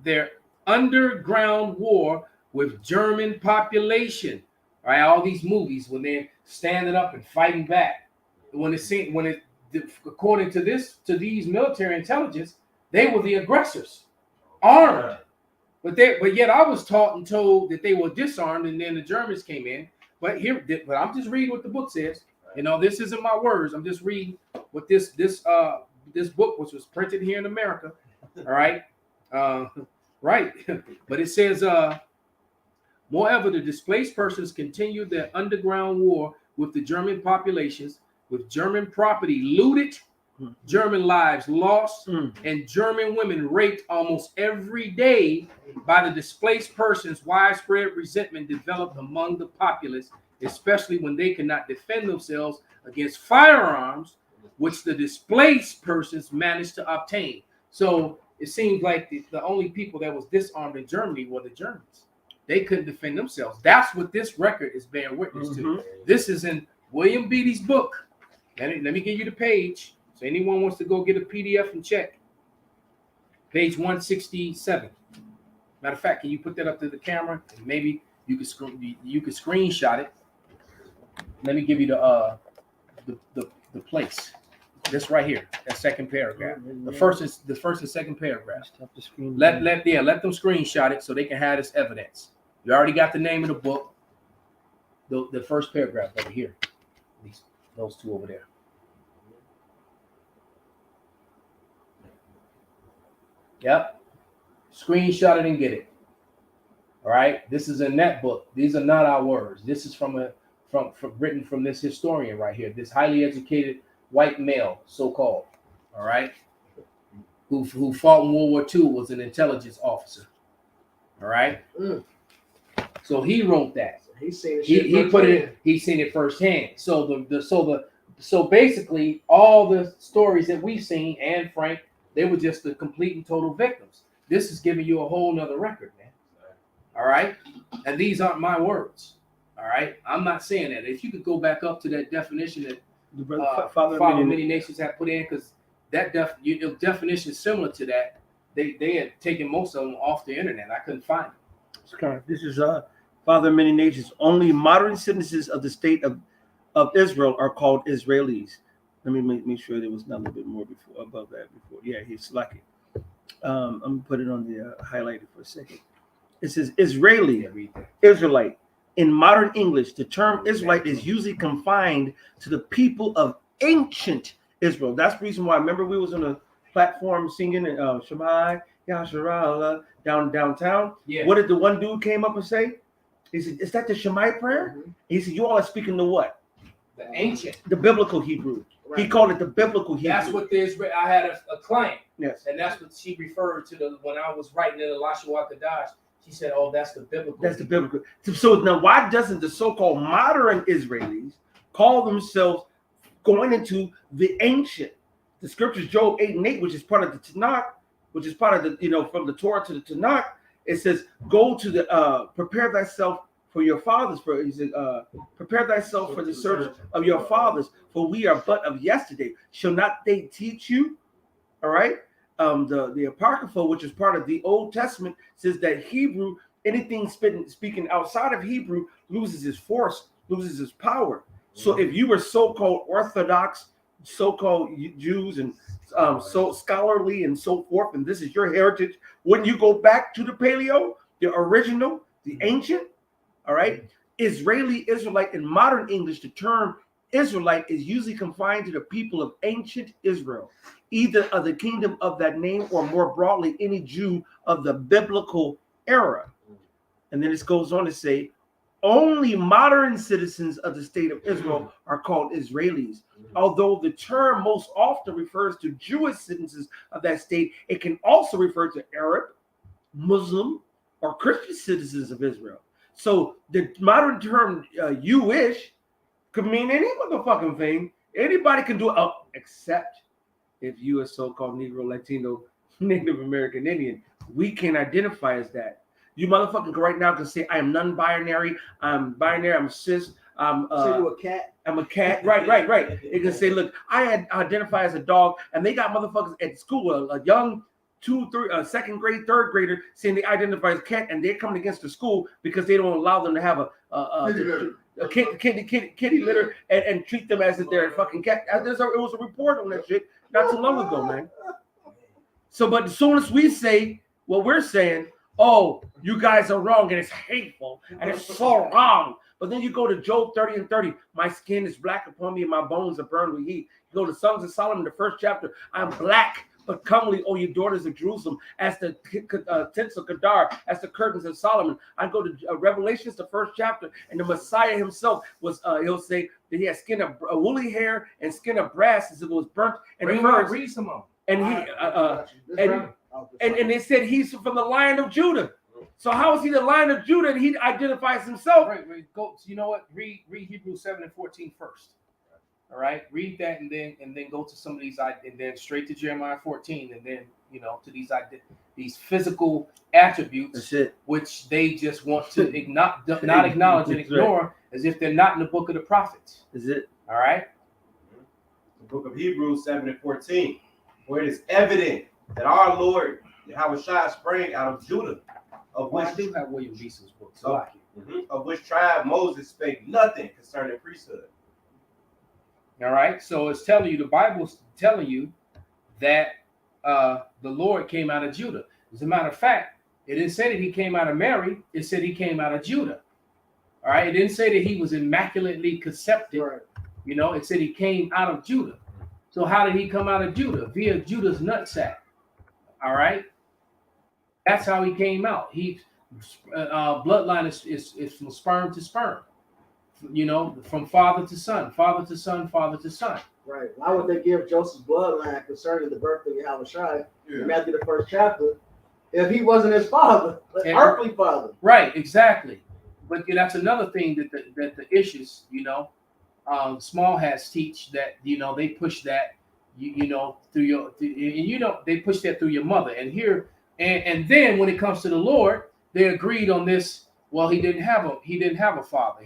their underground war with German population. All right, all these movies when they're standing up and fighting back. according to these military intelligence, they were the aggressors, armed. But yet I was taught and told that they were disarmed, and then the Germans came in. But I'm just reading what the book says. You know, this isn't my words. I'm just reading what this book, which was printed here in America. All right, right. But it says, moreover, the displaced persons continued their underground war with the German populations, with German property looted, German lives lost, and German women raped almost every day by the displaced persons. Widespread resentment developed among the populace, especially when they could not defend themselves against firearms, which the displaced persons managed to obtain. So it seems like the only people that was disarmed in Germany were the Germans. They couldn't defend themselves. That's what this record is bearing witness to. This is in William Beattie's book. Let me give you the page. So anyone wants to go get a PDF and check. Page 167. Matter of fact, can you put that up to the camera? And maybe you could screenshot it. Let me give you the place. This right here, that second paragraph. The first and second paragraph. Let them screenshot it so they can have this evidence. You already got the name of the book. The first paragraph over here. Those two over there. Yep. Screenshot it and get it. All right. This is in that book. These are not our words. This is from written from this historian right here. This highly educated white male, so-called. All right. Who fought in World War II, was an intelligence officer. All right. So he wrote that. He's seen it. He put it. He's seen it firsthand. So basically, all the stories that we've seen, and Frank, they were just the complete and total victims. This is giving you a whole nother record, man. All right? And these aren't my words. All right? I'm not saying that. If you could go back up to that definition that Father of Many Nations had put in, because that definition is similar to that. They had taken most of them off the internet. I couldn't find it. This is Father of Many Nations. Only modern citizens of the state of Israel are called Israelis. Let me make sure there was not a little bit more above that before. Yeah, he's slacking. I'm gonna put it on the highlighted for a second. It says Israeli, Israelite. In modern English, the term Israelite is usually confined to the people of ancient Israel. That's the reason why. Remember, we was on a platform singing Shema Yasharallah downtown. Yeah. What did the one dude came up and say? He said, "Is that the Shema prayer?" He said, "You all are speaking to what? The ancient, the biblical Hebrew." Right. He called it the biblical Hebrew. That's what I had a client. Yes. And that's what she referred to when I was writing in Elisha Kadash. She said, "Oh, that's the biblical." That's the biblical. So now, why doesn't the so-called modern Israelis call themselves going into the ancient? The scriptures, Job 8:8, which is part of the Tanakh, which is part of the, from the Torah to the Tanakh, it says, "Go to the prepare thyself for your fathers." He said, "Prepare thyself for the search of your fathers, for we are but of yesterday. Shall not they teach you?" All right. The Apocrypha, which is part of the Old Testament, says that Hebrew, anything speaking outside of Hebrew, loses its force, loses its power. So if you were so-called Orthodox, so-called Jews, and so scholarly and so forth, and this is your heritage, wouldn't you go back to the Paleo, the original, the ancient? All right. Israeli, Israelite, in modern English, the term Israelite is usually confined to the people of ancient Israel, either of the kingdom of that name or more broadly, any Jew of the biblical era. And then it goes on to say, only modern citizens of the state of Israel are called Israelis. Although the term most often refers to Jewish citizens of that state, it can also refer to Arab, Muslim, or Christian citizens of Israel. So the modern term Jewish could mean any motherfucking thing. Anybody can do it, except if you are so-called Negro, Latino, Native American Indian. We can't identify as that. You motherfucking right now can say, I am non-binary, I'm binary, I'm cis, I'm you a cat. I'm a cat. Right. It can say, look, I identify as a dog, and they got motherfuckers at school, a young 2-3 second grade, third grader saying they identify as cat, and they're coming against the school because they don't allow them to have Kitty litter. kitty litter and treat them as if they're fucking cat. It was a report on that shit not too long ago, man. So, but as soon as we say what we're saying, oh, you guys are wrong and it's hateful and it's so wrong. But then you go to Job 30 and 30. My skin is black upon me and my bones are burned with heat. You go to Songs of Solomon, the first chapter. I'm black but comely, O you daughters of Jerusalem, as the tents of Kedar, as the curtains of Solomon. I go to Revelations, the first chapter, and the Messiah himself was, he'll say that he had skin of woolly hair and skin of brass as it was burnt. And read some of them. And and they said he's from the Lion of Judah. So how is he the Lion of Judah? And he identifies himself. Right. Go. You know what? Read Hebrews 7 and 14 first. All right. Read that and then go to some of these and then straight to Jeremiah 14 and then to these physical attributes. That's it. Which they just want to not acknowledge and ignore as if they're not in the book of the prophets. Is it? All right. The book of Hebrews 7 and 14, where it is evident that our Lord Yahweh Shai sprang out of Judah, of which I do have William Beeson's book, so I can. Of which tribe Moses spake nothing concerning priesthood. All right, so it's telling you, the Bible's telling you that the Lord came out of Judah. As a matter of fact, it didn't say that he came out of Mary. It said he came out of Judah. All right, it didn't say that he was immaculately conceived. Right. It said he came out of Judah. So how did he come out of Judah? Via Judah's nutsack. All right, that's how he came out. He bloodline is from sperm to sperm. From father to son, father to son, father to son. Right. Why would they give Joseph's bloodline concerning the birth of Yahweh Shai in Matthew the first chapter if he wasn't his father, earthly father? Right, exactly. But that's another thing that the issues, small hats teach that they push that through your they push that through your mother. And here and then when it comes to the Lord, they agreed on this. Well, he didn't have a father.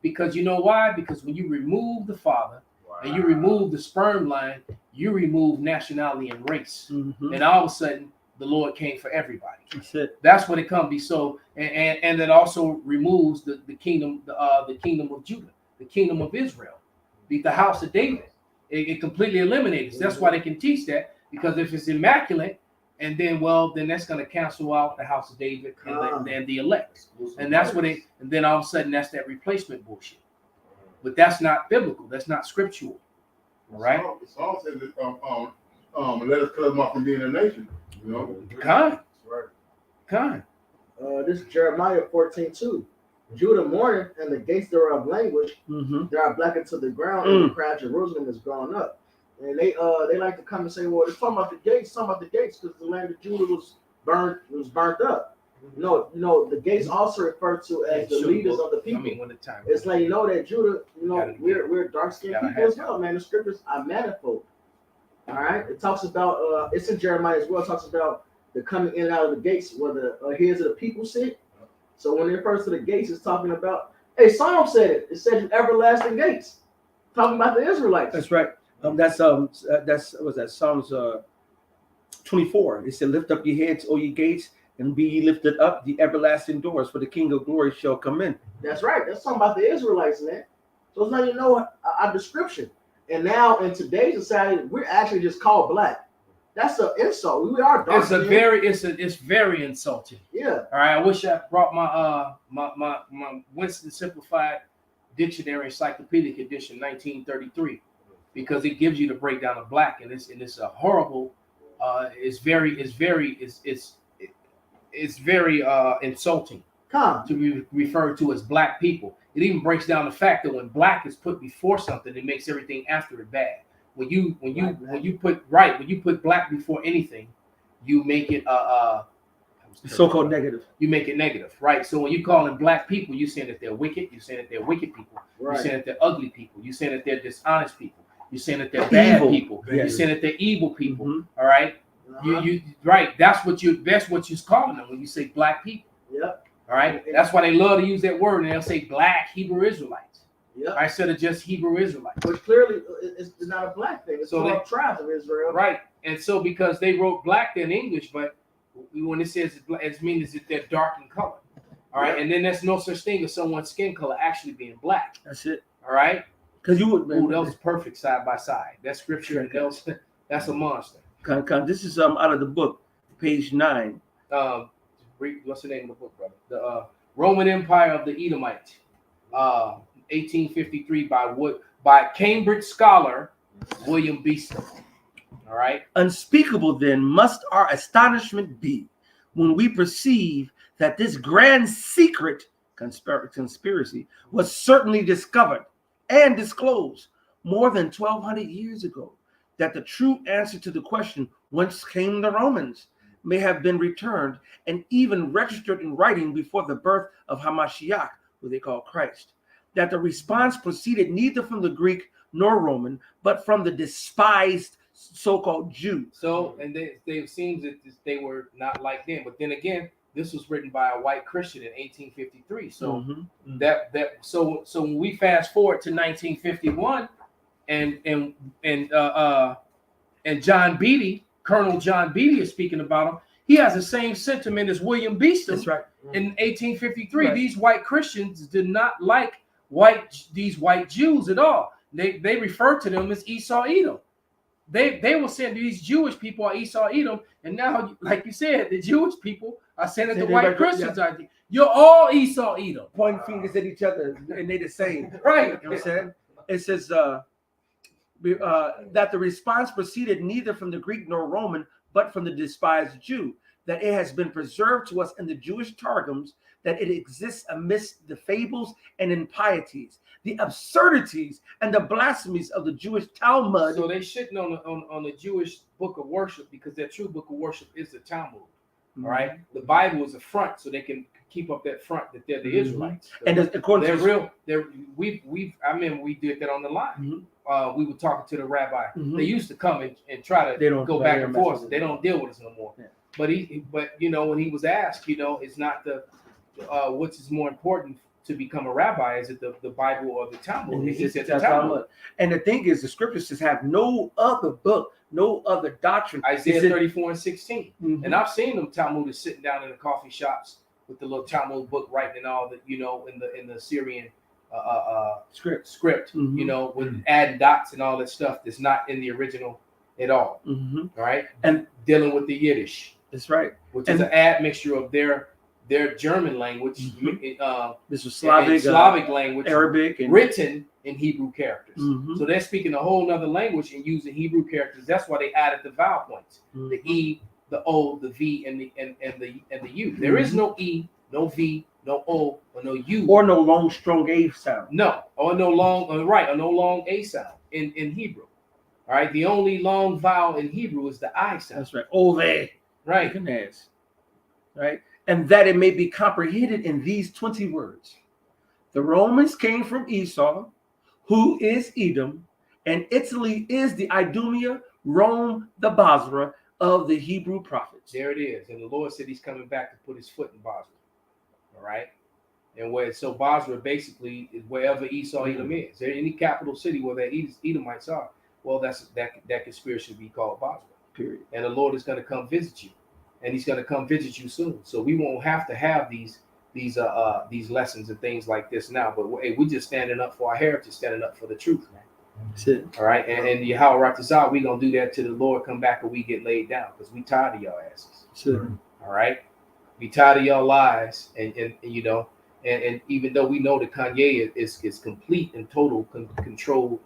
Because you know why? Because when you remove the father and you remove the sperm line, you remove nationality and race. Mm-hmm. And all of a sudden, the Lord came for everybody. That's it. That's what it comes to be. So, and that also removes the kingdom, the kingdom of Judah, the kingdom of Israel, the house of David. It completely eliminates. That's why they can teach that, because if it's immaculate, and then that's going to cancel out the house of David and the elect. And that's what and then all of a sudden that's that replacement bullshit. But that's not biblical. That's not scriptural. All right? The song says that, let us cut them off from being a nation. Kind. This is Jeremiah 14:2. Judah mourning and the gates thereof language. Mm-hmm. They are blackened to the ground, and the crowd of Jerusalem is gone up. And they like to come and say, well, it's talking about the gates, because the land of Judah was burnt up. The gates also referred to as the leaders of the people. It's like that Judah, we're dark-skinned people as well, man. The scriptures are manifold. All right, it talks about it's in Jeremiah as well. It talks about the coming in and out of the gates where the heads of the people sit. So when it refers to the gates, it's talking about. Hey, Psalm said it. It said everlasting gates, talking about the Israelites. That's right. That's was that Psalms 24. It said, "Lift up your heads, O ye gates, and be ye lifted up, the everlasting doors, for the King of glory shall come in." That's right. That's talking about the Israelites, man. So it's letting you know our description. And now in today's society, we're actually just called black. That's an insult. We are dark. It's very insulting. Yeah. All right. I wish I brought my Winston Simplified Dictionary Encyclopedic Edition 1933. Because it gives you the breakdown of black, and it's a horrible. It's very insulting to be referred to as black people. It even breaks down the fact that when black is put before something, it makes everything after it bad. When you put black before anything, you make it so-called negative. You make it negative, right? So when you call them black people, you're saying that they're wicked. You're saying that they're wicked people. Right. You're saying that they're ugly people. You're saying that they're dishonest people. You're saying that they're bad people. Yes. You're saying that they're evil people. Mm-hmm. All right. You right. That's what you're calling them when you say black people. Yep. All right. That's why they love to use that word, and they'll say black Hebrew Israelites. Yep. Right, instead of just Hebrew Israelites. But clearly, it's not a black thing. It's 12 tribes of Israel. Right. And so because they wrote black in English, but when it says it means that they're dark in color. All right, and then there's no such thing as someone's skin color actually being black. That's it. All right. Because you would. Ooh, that was perfect side by side. That scripture and that's a monster. This is out of the book, page 9. What's the name of the book, brother? The Roman Empire of the Edomites, 1853 by Cambridge scholar William Beeston. All right. Unspeakable then must our astonishment be when we perceive that this grand secret conspiracy was certainly discovered and disclosed more than 1,200 years ago, that the true answer to the question, whence came the Romans, may have been returned and even registered in writing before the birth of Hamashiach, who they call Christ, that the response proceeded neither from the Greek nor Roman, but from the despised so-called Jew. So, and they seems that they were not like them, but then again, this was written by a white Christian in 1853. So so when we fast forward to 1951, and John Beatty, Colonel John Beatty is speaking about him. He has the same sentiment as William Beeston. That's right. In 1853, Right. These white Christians did not like these white Jews at all. They referred to them as Esau Edom. They were saying these Jewish people are Esau Edom, and now, like you said, the Jewish people are saying that the white Christians are. You're all Esau Edom. Pointing fingers at each other, and they the same. Right. You know what I'm saying? It says that the response proceeded neither from the Greek nor Roman, but from the despised Jew, that it has been preserved to us in the Jewish Targums, that it exists amidst the fables and impieties, the absurdities and the blasphemies of the Jewish Talmud. So they shitting on the Jewish book of worship because their true book of worship is the Talmud. All right, the Bible is a front, so they can keep up that front that they're the Israelites. So and according they're to real. I remember we did that on the line. We were talking to the rabbi. They used to come and try to go back and forth. They don't deal with us no more. Yeah. But when he was asked, it's not the what's is more important to become a rabbi, is it the Bible or the Talmud? And he said the Talmud. And the thing is, the scriptures says have no other book, no other doctrine. Isaiah 34:16. And I've seen them Talmudists sitting down in the coffee shops with the little Talmud book writing and all that, in the Syrian script, with adding dots and all that stuff that's not in the original at all. All right, and dealing with the Yiddish. That's right, which is an admixture of their German language, this was Slavic language, Arabic, and written in Hebrew characters. So they're speaking a whole nother language and using Hebrew characters. That's why they added the vowel points: the E, the O, the V, and the U. There is no E, no V, no O, or no U, or no long strong A sound. No, or no long or no long A sound in Hebrew. All right, the only long vowel in Hebrew is the I sound. That's right. Ove. Right. Right. And that it may be comprehended in these 20 words. The Romans came from Esau, who is Edom, and Italy is the Idumea, Rome, the Basra of the Hebrew prophets. There it is. And the Lord said he's coming back to put his foot in Basra. All right. And so Basra basically is wherever Esau Edom is. There any capital city where the Edomites are, well, that conspiracy should be called Basra. Period. And the Lord is going to come visit you. And he's going to come visit you soon. So we won't have to have these lessons and things like this now. But hey, we're just standing up for our heritage, standing up for the truth, man. That's it. All right. And Yahweh Ratazah, we're going to do that till the Lord come back and we get laid down, because we tired of y'all asses. Sure. All right. We tired of y'all lies. And even though we know that Kanye is complete and total control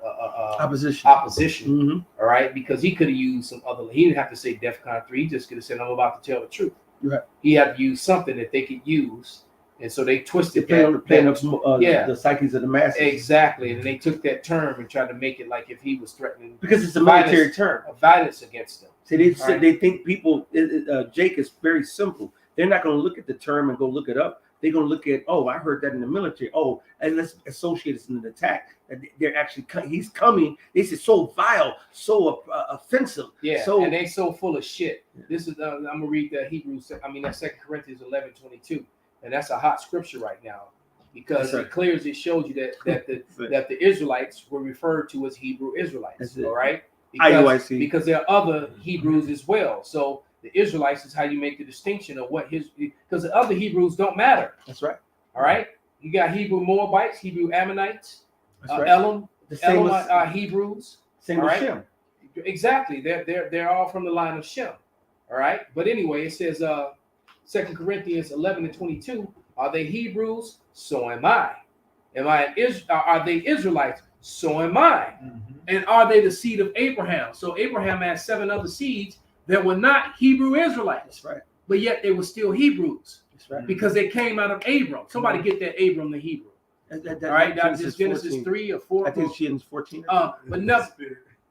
opposition, all right, because he could have used some other. He didn't have to say DEFCON 3. He just could have said, "I'm about to tell the truth." Right. He had to use something that they could use, and so they twisted the psyches of the masses. Exactly, and they took that term and tried to make it like if he was threatening, because it's a military term of violence against them. So they said they think people. Jake is very simple. They're not going to look at the term and go look it up. They're going to look at, oh, I heard that in the military. Oh, and let's associate it in an attack. They're actually, he's coming. This is so vile, so offensive. Yeah, so, and they so full of shit. This is, I'm going to read that that 2 Corinthians 11:22. And that's a hot scripture right now, because it clears, it shows you that the Israelites were referred to as Hebrew Israelites. All right? Because there are other Hebrews as well. So The Israelites is how you make the distinction of what his, because the other Hebrews don't matter. That's right. All right, you got Hebrew Moabites, Hebrew Ammonites, That's right. Elam, The same Elamite, with Hebrews. same all with right? Shem. Exactly, they're all from the line of Shem. All right, but anyway, it says 2 Corinthians 11:22. Are they Hebrews? So am I. Are they Israelites? So am I. And are they the seed of Abraham? So Abraham had 7 other seeds that were not Hebrew Israelites. That's right. But yet they were still Hebrews That's right. because they came out of Abram. Somebody get that Abram the Hebrew. All All right, that's Genesis 14. 3 or 4. I think it's Genesis 14. But no,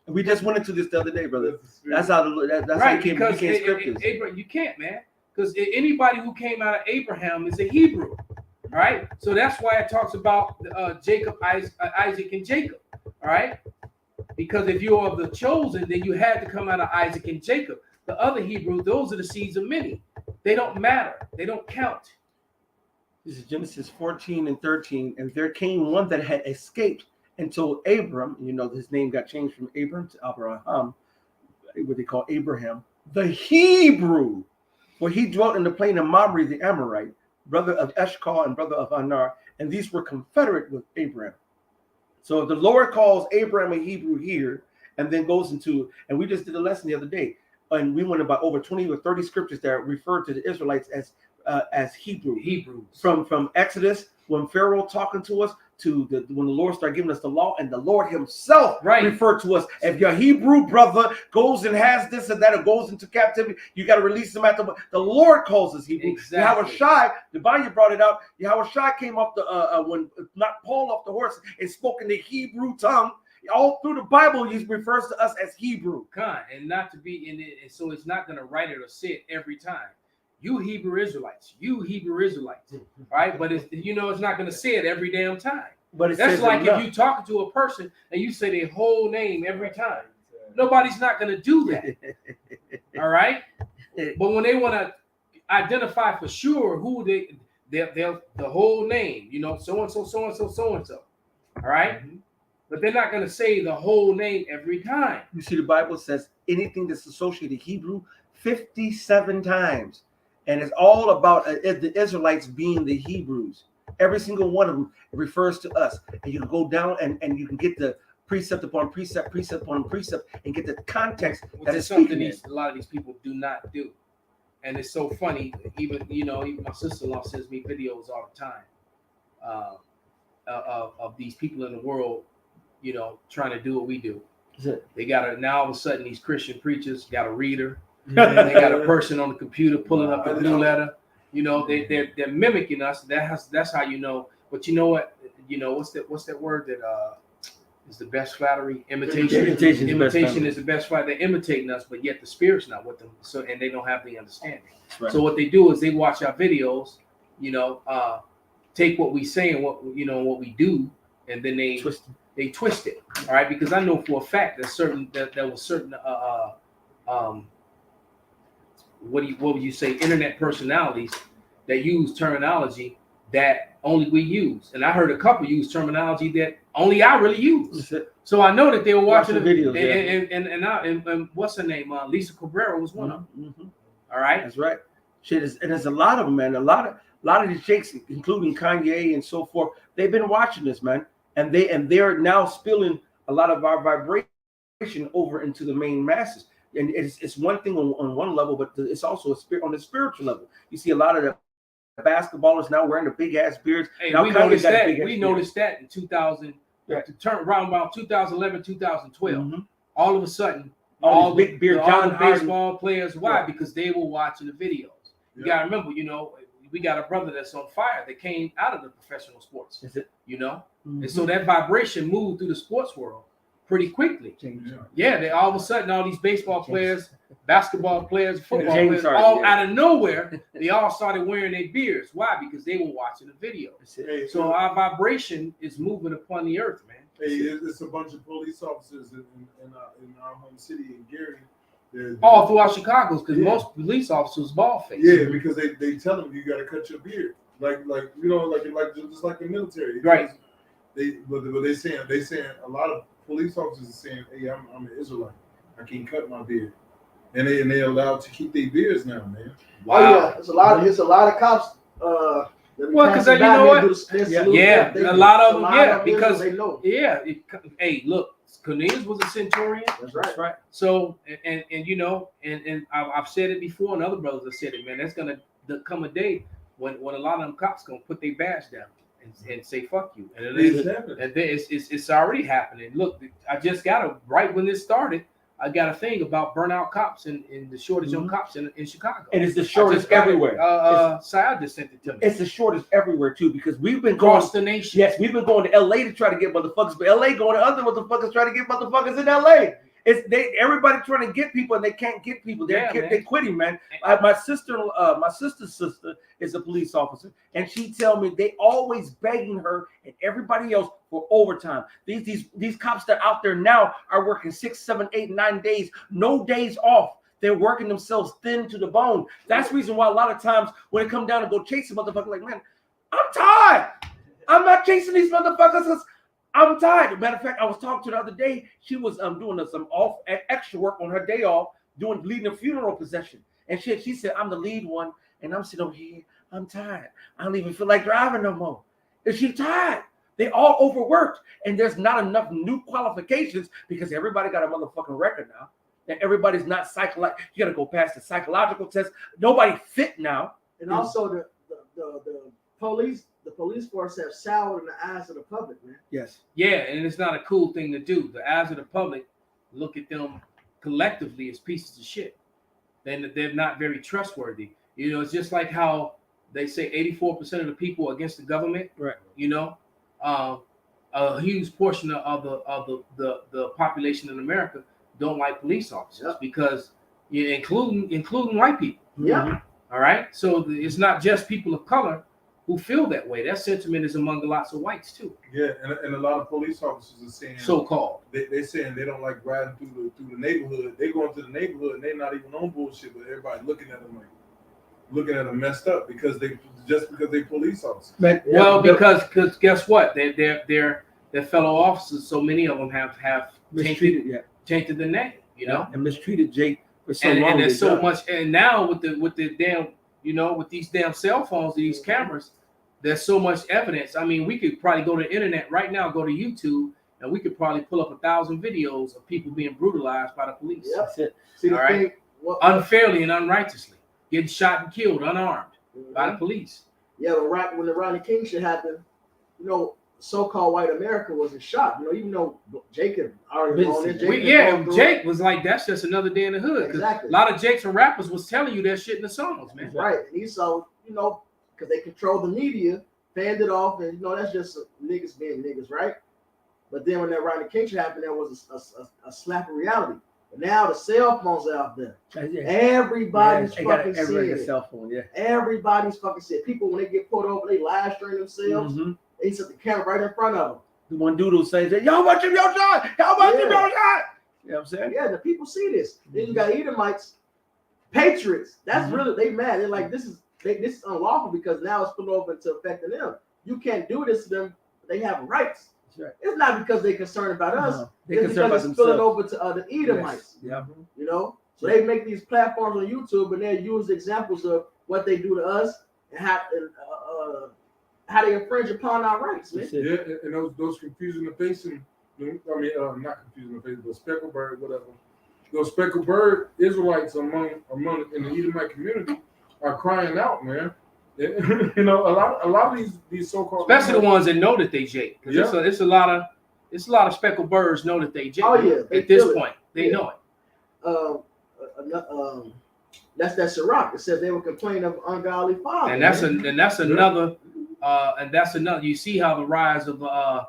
We just went into this the other day, brother. That's how that's how right, you because can't script this. Abraham, you can't, man, because anybody who came out of Abraham is a Hebrew. All right, so that's why it talks about Jacob, Isaac, and Jacob. All right, because if you're of the chosen, then you had to come out of Isaac and Jacob. The other Hebrews, those are the seeds of many. They don't matter. They don't count. This is Genesis 14 and 13. And there came one that had escaped and told Abram, you know, his name got changed from Abram to Abraham, what they call Abraham, the Hebrew, for he dwelt in the plain of Mamre the Amorite, brother of Eshcol and brother of Anar, and these were confederate with Abraham. So the Lord calls Abraham a Hebrew here, and then goes into, and we just did a lesson the other day, and we went about over 20 or 30 scriptures that refer to the Israelites as Hebrew. Hebrews. From Exodus, when Pharaoh talking to us, to when the Lord started giving us the law, and the Lord himself referred to us. If your Hebrew brother goes and has this and that, or goes into captivity, you got to release them at the Lord calls us Hebrew. Exactly. Yahushai, the Bible brought it out. Yahushai came off the when not Paul off the horse and spoke in the Hebrew tongue. All through the Bible, he refers to us as Hebrew. And not to be in it, so it's not going to write it or say it every time. You Hebrew Israelites, all right? But it's not going to say it every damn time. But that's like if you talking to a person and you say their whole name every time. Nobody's not going to do that. All right? But when they want to identify for sure who they'll the whole name, so and so, so and so, so and so. All right? But they're not going to say the whole name every time. You see, the Bible says anything that's associated Hebrew 57 times. And it's all about the Israelites being the Hebrews. Every single one of them refers to us. And you can go down and you can get the precept upon precept, precept upon precept, and get the context that is something speaking. A lot of these people do not do. And it's so funny. Even my sister-in-law sends me videos all the time of these people in the world, trying to do what we do. They got now all of a sudden these Christian preachers got a reader. And they got a person on the computer pulling up the blue letter. They're mimicking us. That's how you know. But you know what? What's that word that is the best flattery? Imitation is the best flattery. They're imitating us, but yet the spirit's not with them. So and they don't have the understanding. Right. So what they do is they watch our videos. Take what we say and what we do, and then they twist it. All right, because I know for a fact that there was certain what would you say, internet personalities that use terminology that only we use. And I heard a couple use terminology that only I really use. So I know that they were watching the videos. And what's her name? Lisa Cabrera was one of them. Mm-hmm. All right. That's right. And there's a lot of them, man. A lot of these jakes, including Kanye and so forth, they've been watching this, man. And they're now spilling a lot of our vibration over into the main masses. And it's one thing on one level, but it's also on the spiritual level. You see a lot of the basketballers now wearing the big ass beards. Hey, now we noticed that in 2000, turn around about 2011, 2012. Mm-hmm. All of a sudden, all the big beard, all the baseball players. Why? Yeah. Because they were watching the videos. You gotta remember, we got a brother that's on fire that came out of the professional sports. Is it? Mm-hmm. And so that vibration moved through the sports world pretty quickly. They all of a sudden, all these baseball players, basketball players, football players, out of nowhere, they all started wearing their beards. Why? Because they were watching the video. Hey, so our vibration is moving upon the earth, man. Hey, it's a bunch of police officers in our home city in Gary. All throughout Chicago, because most police officers bald face. Yeah, because they tell them you got to cut your beard, like just like the military, right? They saying a lot of police officers are saying, "Hey, I'm an Israelite. I can't cut my beard." and they allowed to keep their beards now, man. Oh yeah, it's a lot of cops. That be Well, 'cause passing you know by, what? they do the spin salute, Yeah, they- a lot of them, them yeah, is because they know. yeah. Hey, look, Cornelius was a centurion. That's right. right. So and you know, and I've said it before, and other brothers have said it, man. That's gonna come a day when a lot of them cops gonna put their badge down and say fuck you, and It's happening. then it's already happening. Look, I just got right when this started. I got a thing about burnout cops and the shortage on cops in Chicago. And it's the I shortest just got it. everywhere. Syed just sent it to me. It's the shortest everywhere too, because we've been going. Across the nation. Yes, we've been going to LA to try to get motherfuckers, but LA going to other motherfuckers trying to get motherfuckers in LA. Everybody trying to get people and they can't get people. They're quitting, man. My sister's sister is a police officer, and she tell me they always begging her and everybody else for overtime. These cops that are out there now are working 6, 7, 8, 9 days, no days off. They're working themselves thin to the bone. That's the reason why a lot of times when it come down to go chase a motherfucker, like, man, I'm tired. I'm not chasing these motherfuckers because I'm tired. Matter of fact, I was talking to her the other day. She was doing some extra work on her day off, leading a funeral procession. And she said, I'm the lead one, and I'm sitting over here. I'm tired. I don't even feel like driving no more. And she's tired. They all overworked, and there's not enough new qualifications because everybody got a motherfucking record now. And everybody's not psychological. You got to go past the psychological test. Nobody fit now. And also the police force have soured in the eyes of the public, man. Yes. Yeah, and it's not a cool thing to do. The eyes of the public look at them collectively as pieces of shit. Then they're not very trustworthy. You know, it's just like how they say 84% of the people are against the government. Right. You know, a huge portion of the population in America don't like police officers because including white people. Yeah. All right. So it's not just people of color who feel that way. That sentiment is among lots of whites too. Yeah, and a lot of police officers are saying So-called. They saying they don't like riding through the neighborhood. They go into the neighborhood and they're not even on bullshit, but everybody looking at them messed up because they police officers. Well, because guess what? They're fellow officers. So many of them have tainted the name. You know, and mistreated Jake for so long. And there's so much. And now with the damn, you know, with these damn cell phones, these cameras, there's so much evidence. I mean, we could probably go to the internet right now, go to YouTube, and we could probably pull up 1,000 videos of people being brutalized by the police. Yep. That's it. See the All right. thing, Unfairly and unrighteously, getting shot and killed unarmed by the police. Yeah, but when the Rodney King shit happened, you know, so-called white America was in shock. You know, even though Jake had already on it. Jake was like, that's just another day in the hood. Exactly. A lot of Jakes and rappers was telling you that shit in the songs, man. Right. And he saw, you know, because they control the media, fanned it off, and you know that's just niggas being niggas, right? But then when that Rodney King shit happened, there was a slap of reality. But now the cell phones are out there. Everybody's fucking seeing it. Cell phone, yeah. Everybody's fucking seeing it. People when they get pulled over, they live stream themselves. Mm-hmm. They set the camera right in front of them. The one dude who says, "Y'all watch him, y'all shot. Y'all watch him, y'all shot." You know what I'm saying? Yeah, the people see this. Then you got Edomites, patriots. That's really they mad. They're like, this is unlawful because now it's put over into affecting them. You can't do this to them. They have rights. That's right. It's not because they're concerned about us. No, they're It's concerned because about it's spilling themselves. over to other Edomites. Yes. Yeah. You know, so they make these platforms on YouTube and they use examples of what they do to us and how they infringe upon our rights, man. Yeah, and those confusing the face and not confusing the face, but speckled bird, whatever. Those speckled bird Israelites among in the Edomite community are crying out, man. You know, a lot of these so-called, especially the ones that know that they Jake. Yeah. It's a lot of speckled birds know that they Jake. Oh, yeah, they At this feel it. point, they know it. That's that Sirach. It says they were complaining of ungodly fathers. And that's another. You see how the rise of the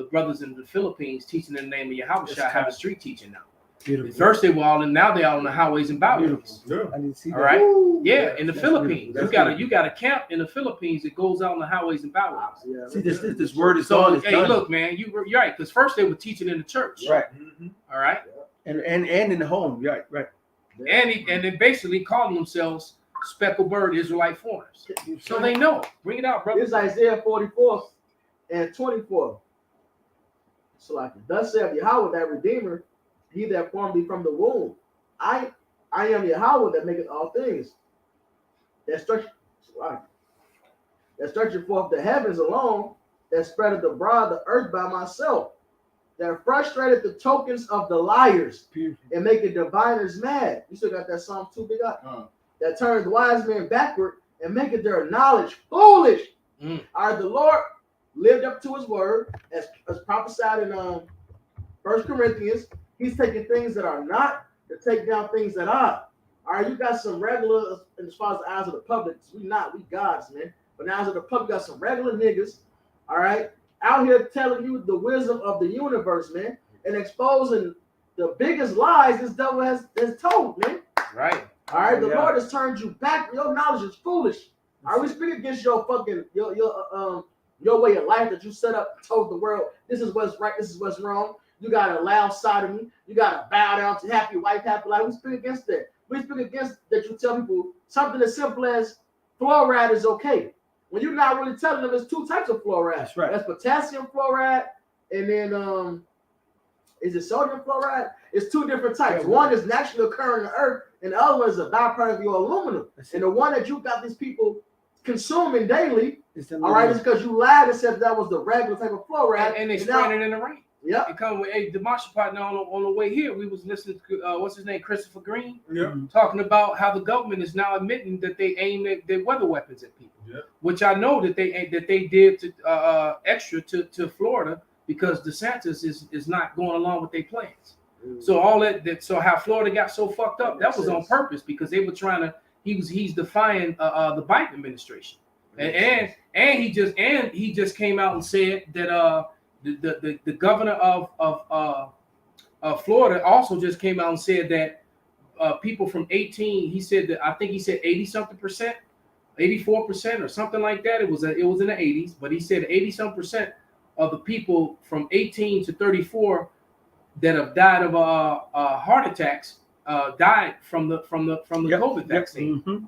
brothers in the Philippines teaching in the name of Yahweh have a street teaching now. Beautiful. First they were all in, now they're all on the highways and byways. Yeah. I didn't see that. All right. Ooh, Yeah, in the That's Philippines, beautiful. you got a camp in the Philippines that goes out on the highways and byways. Yeah. See, this word is So on. It's hey, done. look, man, you're right. Because first they were teaching in the church. Right. All right. And in the home. Right. And they basically calling themselves speckled bird Israelite foreigners. So they know. Bring it out, brother. It's Isaiah 44 and 24. So like, thus saith Yahweh, that Redeemer, he that formed thee from the womb. I I am Yahweh that maketh all things. That stretcheth forth the heavens alone, that spreadeth abroad the earth by myself, that frustrated the tokens of the liars and maketh diviners mad. You still got that Psalm 2 big up? That turns wise men backward and maketh their knowledge foolish. All right, the Lord lived up to his word as prophesied in 1 Corinthians. He's taking things that are not to take down things that are. All right, you got some regular, as far as the eyes of the public, we gods, man. But now, as of the public, got some regular niggas, all right, out here telling you the wisdom of the universe, man, and exposing the biggest lies this devil has told, man. Right. All right, the Lord has turned you back. Your knowledge is foolish. All right, we speak against your fucking your way of life that you set up, told the world this is what's right, this is what's wrong. You gotta allow sodomy. You gotta bow down to happy wife, happy life. We speak against that. We speak against that. You tell people something as simple as fluoride is okay. When you're not really telling them there's two types of fluoride. That's right. That's potassium fluoride, and then is it sodium fluoride? It's two different types. One is naturally occurring in the earth, and the other one is a byproduct of your aluminum. And the one that you got these people consuming daily, all right, is because you lied and said that was the regular type of fluoride. And they spraying it in the rain. Yeah. It come with the Marshall partner on the way here. We was listening to what's his name, Christopher Green, Yeah. talking about how the government is now admitting that they aim their weather weapons at people. Yeah. Which I know that they did to extra to Florida because DeSantis is not going along with their plans. So all so how Florida got so fucked up, that was on purpose because they were trying to. He's defying the Biden administration, and he just came out and said that the governor of Florida also just came out and said that people from 18, he said that I think he said 80-something%, 84% or something like that. It was in the 80s, but he said 80-some% of the people from 18 to 34 that have died of heart attacks died from the COVID vaccine. Mm-hmm.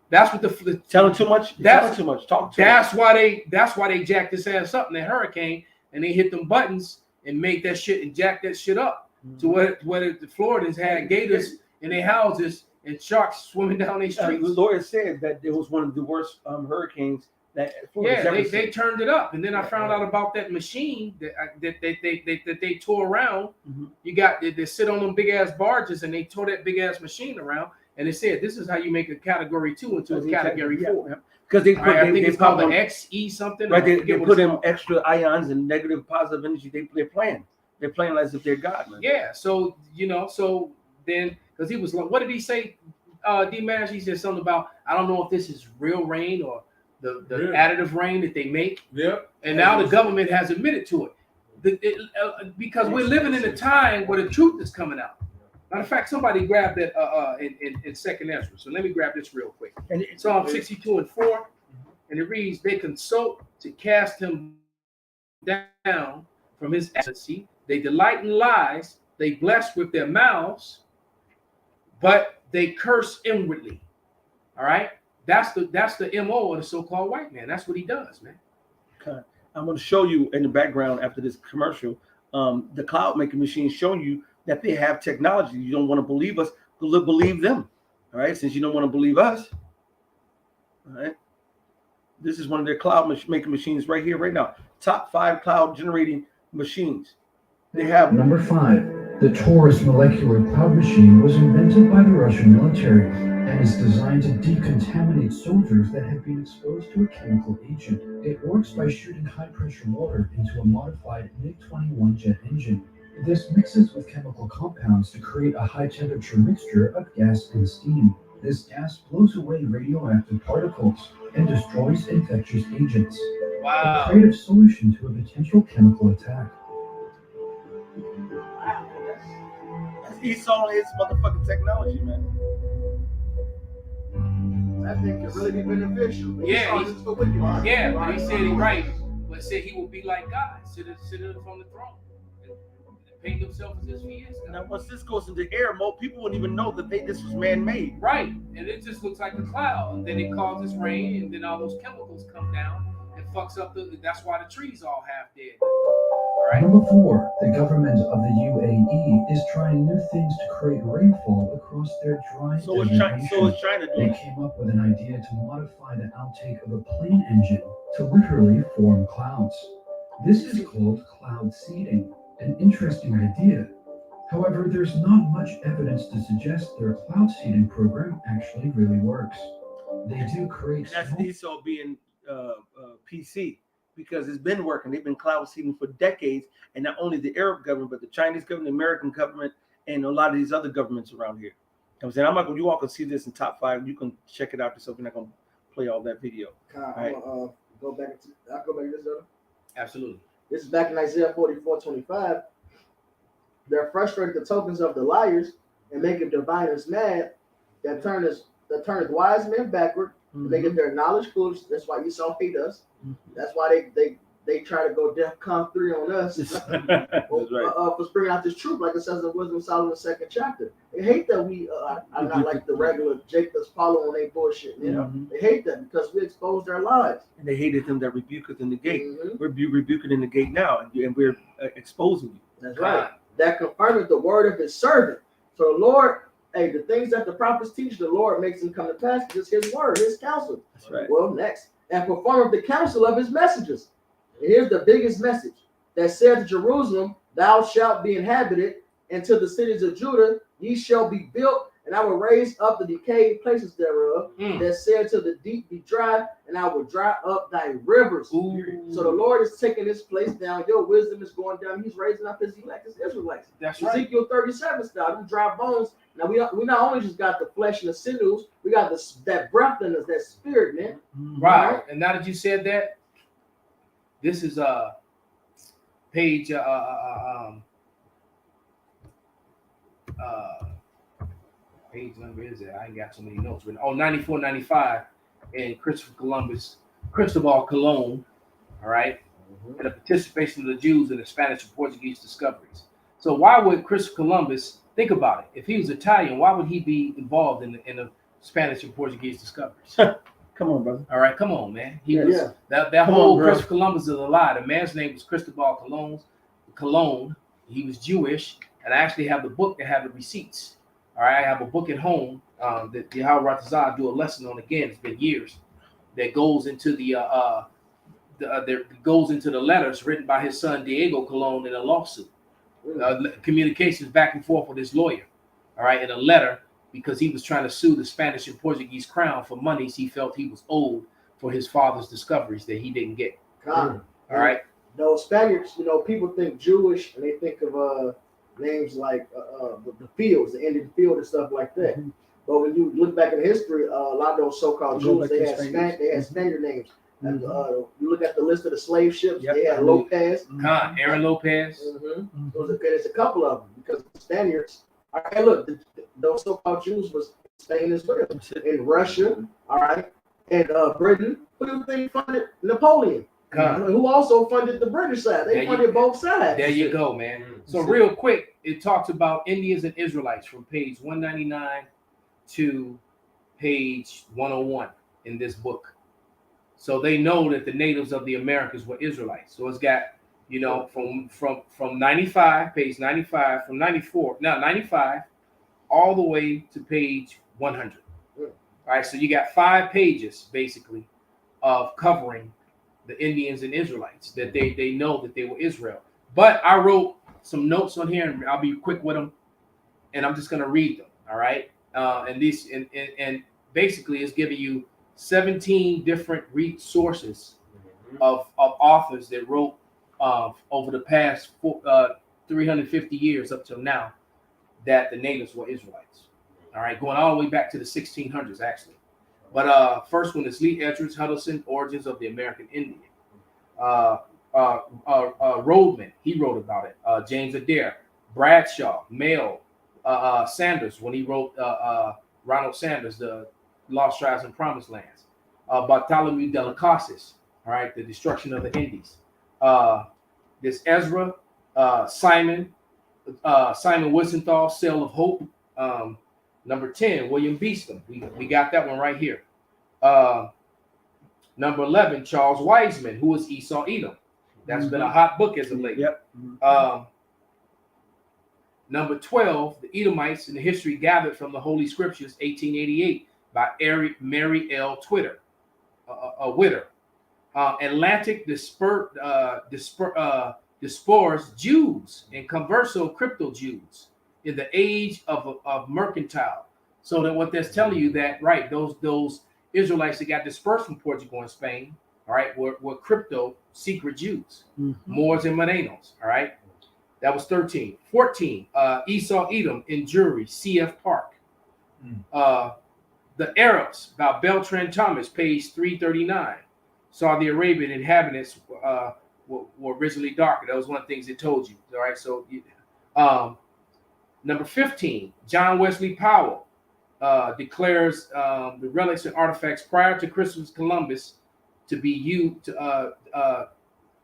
That's what the telling too much. Telling too much. Talk too that's much. why they jacked this ass up in that hurricane and they hit them buttons and made that shit and jacked that shit up to where the Floridians had gators in their houses and sharks swimming down their streets. The lawyer said that it was one of the worst hurricanes that Florida's ever they seen. turned it up, and then I found out about that machine that they tore around. Mm-hmm. You got they sit on them big ass barges, and they tore that big ass machine around, and they said this is how you make a category 2 into a category 4. Because they put I think it's called them, the XE something. right? They put in extra ions and negative, positive energy. They're playing. They're playing as if they're God, man. Yeah. So so then because he was like, what did he say? D-Mash, he said something about I don't know if this is real rain or the additive rain that they make. Yeah. And now the government has admitted to it. Because we're living in a time where the truth is coming out. Matter of fact, somebody grabbed that in Second Ezra. So let me grab this real quick. And Psalm 62:4, and it reads, they consult to cast him down from his excellency. They delight in lies. They bless with their mouths, but they curse inwardly. All right? That's the MO of the so-called white man. That's what he does, man. Okay. I'm going to show you in the background after this commercial, the cloud making machine showing you that they have technology. You don't want to believe us, believe them. All right. Since you don't want to believe us. All right. This is one of their cloud making machines right here, right now. Top 5 cloud generating machines. They have Number 5. The Taurus molecular cloud machine was invented by the Russian military and is designed to decontaminate soldiers that have been exposed to a chemical agent. It works by shooting high-pressure water into a modified MiG-21 jet engine. This mixes with chemical compounds to create a high-temperature mixture of gas and steam. This gas blows away radioactive particles and destroys infectious agents. Wow. A creative solution to a potential chemical attack. Esau is motherfucking technology, man. I think it really be beneficial. Yeah, Esau is for wicked. Yeah, but he said he right. But said he will be like God, sit on the throne, and paint himself as if he is God. Now, once this goes into air mode, people wouldn't even know that this was man-made. Right, and it just looks like a cloud, and then it causes rain, and then all those chemicals come down and fucks up that's why the trees all half dead. right? Number 4, the government of the UAE is trying new things to create rainfall across their dry So is desert China. So ocean. is China They doing. came up with an idea to modify the outtake of a plane engine to literally form clouds. This is called cloud seeding, an interesting idea. However, there's not much evidence to suggest their cloud seeding program actually really works. They do create And that's small Esau being PC because it's been working. They've been cloud seeding for decades, and not only the Arab government, but the Chinese government, the American government, and a lot of these other governments around here. I'm saying I'm not going. You all can see this in top 5. You can check it out yourself. We're not going to play all that video. I'm gonna go back to. I'll go back to this. Absolutely. This is back in Isaiah 44:25. They're frustrated the tokens of the liars and making diviners mad that turneth wise men backward. Mm-hmm. They get their knowledge foolish. That's why Esau hate us. That's why they try to go DEFCON 3 on us. That's right. For bringing out this truth, like it says in Wisdom of Solomon 2nd chapter. They hate that we are not like the regular Jacob's follow on their bullshit. You know, they hate that because we expose their lives. And they hated them that rebuketh in the gate. Mhm. We're rebuking in the gate now, and we're exposing you. That's right. That confirmeth the word of his servant. So the Lord, the things that the prophets teach, the Lord makes them come to pass. Just his word, his counsel. That's right. Well, next, and performeth the counsel of his messengers. And here's the biggest message that said to Jerusalem, thou shalt be inhabited, and to the cities of Judah, ye shall be built, and I will raise up the decayed places thereof. That said to the deep, be dry, and I will dry up thy rivers. Ooh. So the Lord is taking this place down. Your wisdom is going down. He's raising up his elect, his Israelites. That's right. Ezekiel 37 style, them dry bones. Now we not only just got the flesh and the sinews, we got that breath in us, that spirit, man. Right. And now that you said that, this is page page number is it? I ain't got so many notes written. 94, 95, and Cristobal Colon, all right, and the participation of the Jews in the Spanish and Portuguese discoveries. So why would Christopher Columbus think about it? If he was Italian, why would he be involved in the Spanish and Portuguese discoveries? Come on, brother. All right, come on, man. That Come whole on, bro. Christopher Columbus is a lie. The man's name was Cristobal Colon. He was Jewish, and I actually have the book that have the receipts. All right, I have a book at home that the Yahweh Ratazah do a lesson on again. It's been years. That goes into the letters written by his son Diego Colon in a lawsuit. Communications back and forth with his lawyer. All right, in a letter, because he was trying to sue the Spanish and Portuguese crown for monies he felt he was owed for his father's discoveries that he didn't get. God. All right. Those Spaniards, people think Jewish and they think of names like the fields, the Indian field and stuff like that. Mm-hmm. But when you look back in history, a lot of those so-called Go Jews, back they to had Spaniards. they had Spaniard names. And, Mhm. you look at the list of the slave ships, Yep. they had Lopez. Aaron Lopez. There's a couple of them because the Spaniards. Hey, look, those so-called Jews was Spain as well, in Russia, all right, and Britain. Who do you think funded Napoleon? Who also funded the British side? They funded both sides. There you go, man. So real quick, it talks about Indians and Israelites from page 199 to page 101 in this book. So they know that the natives of the Americas were Israelites. So it's got, from 95, page 95, from 95, all the way to page 100. All right, so you got 5 pages basically of covering the Indians and Israelites that they know that they were Israel. But I wrote some notes on here, and I'll be quick with them, and I'm just gonna read them. All right, and basically it's giving you 17 different sources of authors that wrote over the past 350 years up till now that the natives were Israelites. All right, going all the way back to the 1600s actually. But first one is Lee Edwards Huddleston, Origins of the American Indian. Rodman, he wrote about it. James Adair, Bradshaw, Mayo, Sanders, when he wrote Ronald Sanders, the Lost Tribes and Promised Lands. Bartholomew de las Casas, all right, the destruction of the Indies. There's Ezra, Simon Wiesenthal, Sail of Hope. Number 10, William Beeston. We got that one right here. Number 11, Charles Wiseman, who was Esau Edom. That's been a hot book as of late. Yep. Number 12, the Edomites in the history gathered from the Holy Scriptures, 1888, by Mary L. Witter. Atlantic diaspors Jews and converso crypto Jews in the age of mercantile. So that what that's telling you that, right, those Israelites that got dispersed from Portugal and Spain, all right, were crypto secret Jews, Moors and Morenos, all right. That was 13. 14, Esau Edom in Jury, C.F. Park. The Arabs, by Beltran Thomas, page 339. Saudi Arabian inhabitants were originally darker. That was one of the things it told you. All right. So, number 15, John Wesley Powell declares the relics and artifacts prior to Christopher Columbus to be used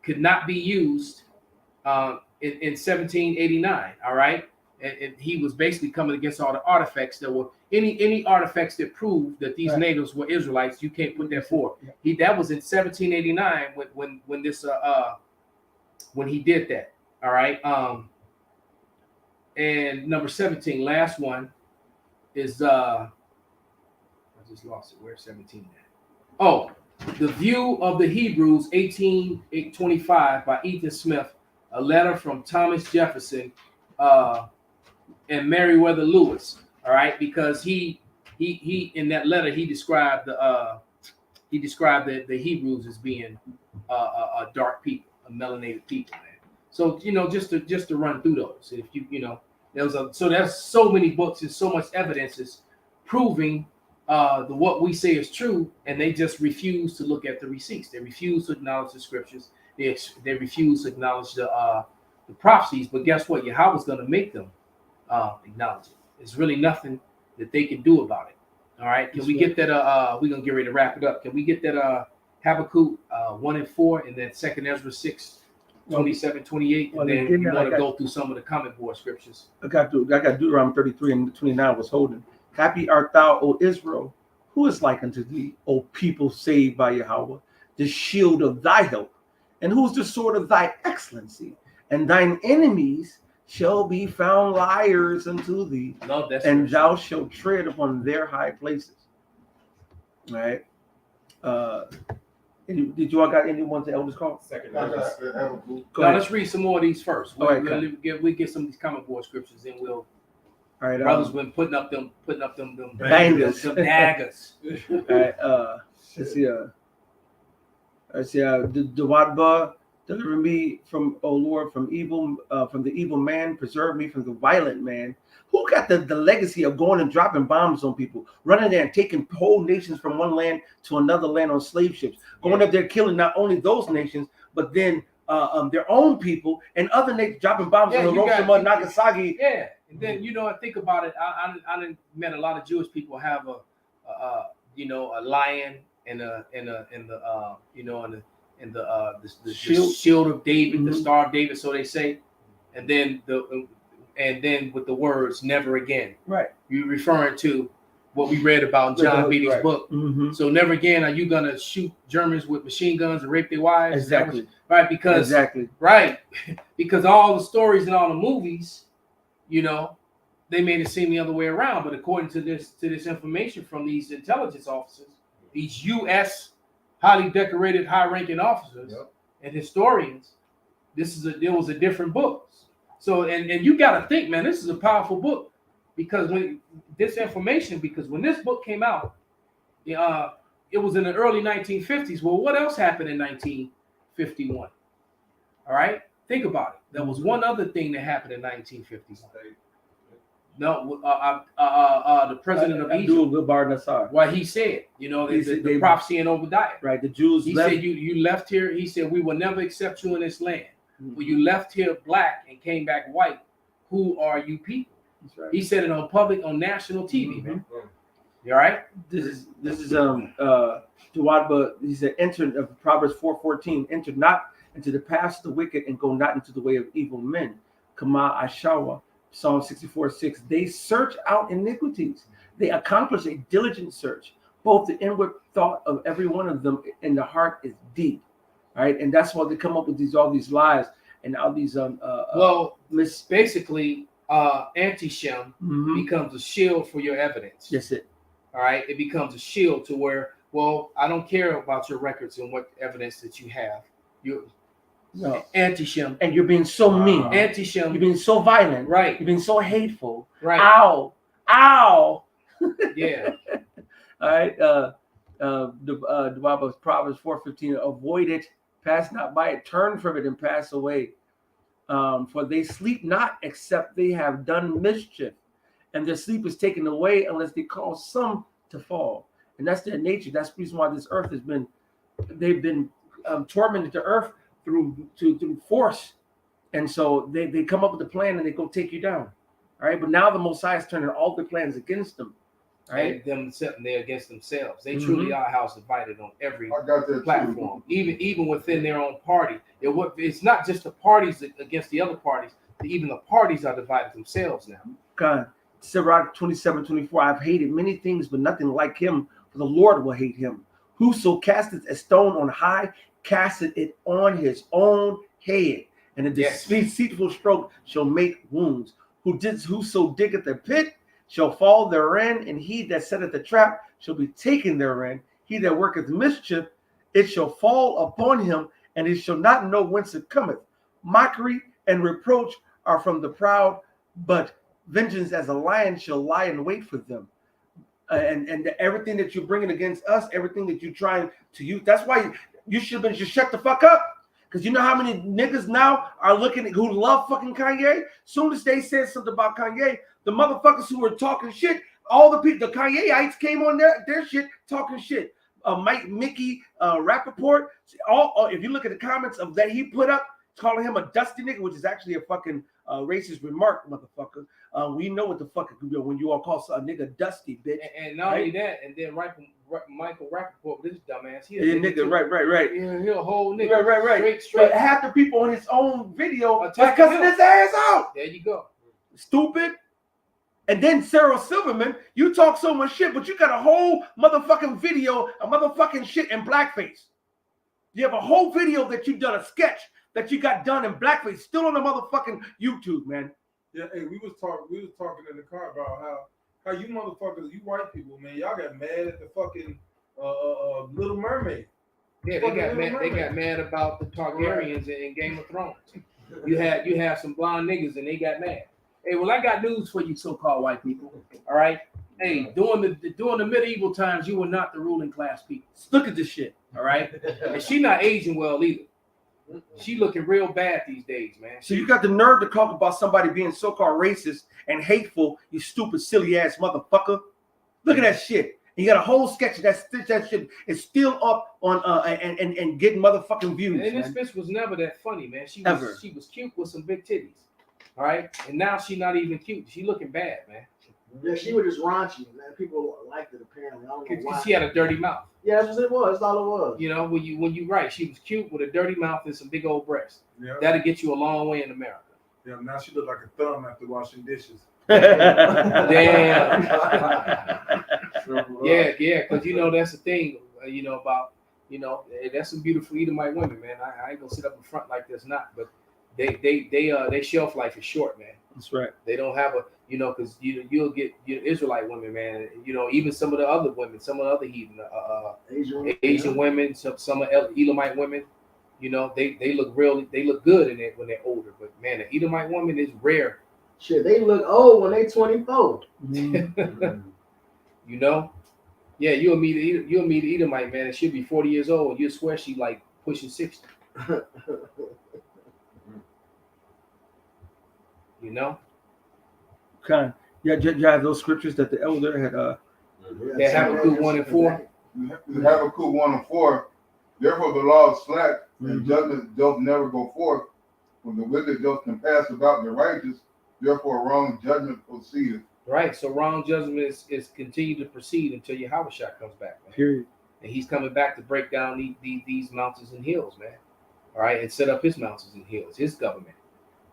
could not be used in 1789. All right. And he was basically coming against all the artifacts that were any artifacts that prove that these natives were Israelites. You can't put that forward. That was in 1789 when he did that. All right. And number 17, last one is I just lost it. Where's 17 at? Oh, The View of the Hebrews, 1825 by Ethan Smith, a letter from Thomas Jefferson and Meriwether Lewis. All right, because he in that letter he described the Hebrews as being a dark people, a melanated people, man. So just to run through those. If there's so many books and so much evidences proving what we say is true, and they just refuse to look at the receipts. They refuse to acknowledge the scriptures. They refuse to acknowledge the prophecies. But guess what? Yahweh's going to make them acknowledge it. There's really nothing that they can do about it. All right. Can we get that? We're going to get ready to wrap it up. Can we get that Habakkuk 1 and 4 and then 2nd Ezra 6, 27, 28? And then we want to go through some of the comment board scriptures. I got Deuteronomy 33 and 29 was holding. Happy art thou, O Israel, who is like unto thee, O people saved by Yahweh, the shield of thy help, and who's the sword of thy excellency, and thine enemies shall be found liars unto thee, and thou shalt tread upon their high places. All right. Did you all got anyone to elders call? Second. Let's read some more of these first. We'll get some of these comment board scriptures, and we'll. All right, brothers been putting up them bangers. Them daggers. All right, let's see. The Wadba, deliver me from, O Lord, from evil, from the evil man. Preserve me from the violent man. Who got the legacy of going and dropping bombs on people, running there and taking whole nations from one land to another land on slave ships, going up there killing not only those nations, but then their own people and other nations dropping bombs on Hiroshima, Nagasaki. Yeah. And then I think about it. I met a lot of Jewish people have a lion and the shield of David, the Star of David, so they say, and then with the words "never again." Right. You referring to what we read about in John Beatty's book. Mm-hmm. So never again are you gonna shoot Germans with machine guns and rape their wives? Exactly. Right. Because because all the stories and all the movies. They made it seem the other way around. But according to this information from these intelligence officers, these U.S. highly decorated, high-ranking officers and historians, there was a different book. So and you got to think, man, this is a powerful book because when this book came out, it was in the early 1950s. Well, what else happened in 1951? All right. Think about it. There was one other thing that happened in 1951. No, the president of Egypt. What he said, the prophecy in Obadiah. Right, the Jews. He said, "You left here." He said, "We will never accept you in this land. When you left here black and came back white, who are you people?" That's right. He said it on national TV, man. You all right? This is Duwadba. He said, "Enter of Proverbs 4:14. Enter not into the paths of the wicked, and go not into the way of evil men." Kama Ashawa, Psalm 64:6. They search out iniquities. They accomplish a diligent search. Both the inward thought of every one of them in the heart is deep. right? And that's why they come up with all these lies and all these Well, basically, anti-Shem mhm. becomes a shield for your evidence. Yes, it. All right, it becomes a shield to where, well, I don't care about your records and what evidence that you have. You No. anti-Shem, And you're being so mean. anti-Shem, You're being so violent. right, You're being so hateful. right, Ow. Ow. yeah, All right. The Bible, Proverbs 4:15. Avoid it, pass not by it, turn from it, and pass away. For they sleep not except they have done mischief, and their sleep is taken away unless they cause some to fall. And that's their nature. That's the reason why this earth has been, they've been tormented to earth through force. And so they come up with a plan and they go take you down. All right. But now the Most High is turning all the plans against them. Right. and they're against themselves. They Mhm. truly are house divided on every I got that platform, even within their own party. It's not just the parties against the other parties. Even the parties are divided themselves now. God, Sirach 27:24. I've hated many things, but nothing like him, for the Lord will hate him. Whoso casteth a stone on high, casteth it on his own head, and a Yes. deceitful stroke shall make wounds. Whoso diggeth a pit shall fall therein, and he that setteth a trap shall be taken therein. He that worketh mischief, it shall fall upon him, and he shall not know whence it cometh. Mockery and reproach are from the proud, but vengeance as a lion shall lie in wait for them. And everything that you're bringing against us, everything that you're trying to use, that's why you should have been just shut the fuck up. Because you know how many niggas now are looking at who love fucking Kanye? Soon as they said something about Kanye, the motherfuckers who were talking shit, all the people, the Kanyeites came on their shit talking shit. Mickey Rappaport, if you look at the comments of that he put up, calling him a dusty nigga, which is actually a fucking racist remark, motherfucker. We know what the fuck it could be when you all call a nigga dusty, bitch. And not only that, and then Michael Rappaport, this dumbass, he a Yeah, nigga, nigga, too. right. Yeah, he a whole nigga. Right. Straight. But half the people on his own video was Attacking cussing him. his ass out. There you go. Stupid. And then Sarah Silverman, you talk so much shit, but you got a whole motherfucking video, a motherfucking shit in blackface. You have a whole video that you done, a sketch that you got done in blackface, still on the motherfucking YouTube, man. Yeah, hey, we was talking in the car about how you motherfuckers, you white people, man, y'all got mad at the fucking Little Mermaid. Yeah, they got mad about the Targaryens in Game of Thrones. You had some blonde niggas and they got mad. Hey, well, I got news for you, so-called white people. All right. Hey, during the medieval times, you were not the ruling class people. Look at this shit. All right. And she not aging well either. She looking real bad these days, man. So you got the nerve to talk about somebody being so-called racist and hateful, you stupid, silly ass motherfucker. Look at that shit. And you got a whole sketch of that shit is still up on and getting motherfucking views. And this Man. bitch was never that funny, man. She Ever. was cute with some big titties. All right. And now she not even cute. She looking bad, man. Yeah, she was just raunchy, man. People liked it apparently. I don't know why. She had a dirty mouth. Yeah, that's what it was. That's all it was. You know, when you right, she was cute with a dirty mouth and some big old breasts. Yeah. That'll get you a long way in America. Yeah, now she look like a thumb after washing dishes. Damn. Yeah, because you know that's the thing. About that's some beautiful Edomite women, man. I ain't gonna sit up in front like this, not, but they shelf life is short, man. That's right. They don't have because you'll get Israelite women, man. Even some of the other women, some of the other heathen, Asian women, some of Elamite women. They look good in it when they're older. But man, the Edomite woman is rare. Shit, they look old when they 24. Yeah, you'll meet the Edomite, man, and she'll be 40 years old. You'll swear she like pushing 60. Kind. Yeah, you have those scriptures that the elder had. They have a good 1 and 4. You have a cool 1 and 4. Therefore, the law is slack, and Mhm. judgment doth never go forth. When the wicked doth compass about the righteous, therefore wrong judgment proceedeth. Right. So wrong judgment is continue to proceed until Yahushua comes back, man. Period. And he's coming back to break down these mountains and hills, man. All right, and set up his mountains and hills, his government.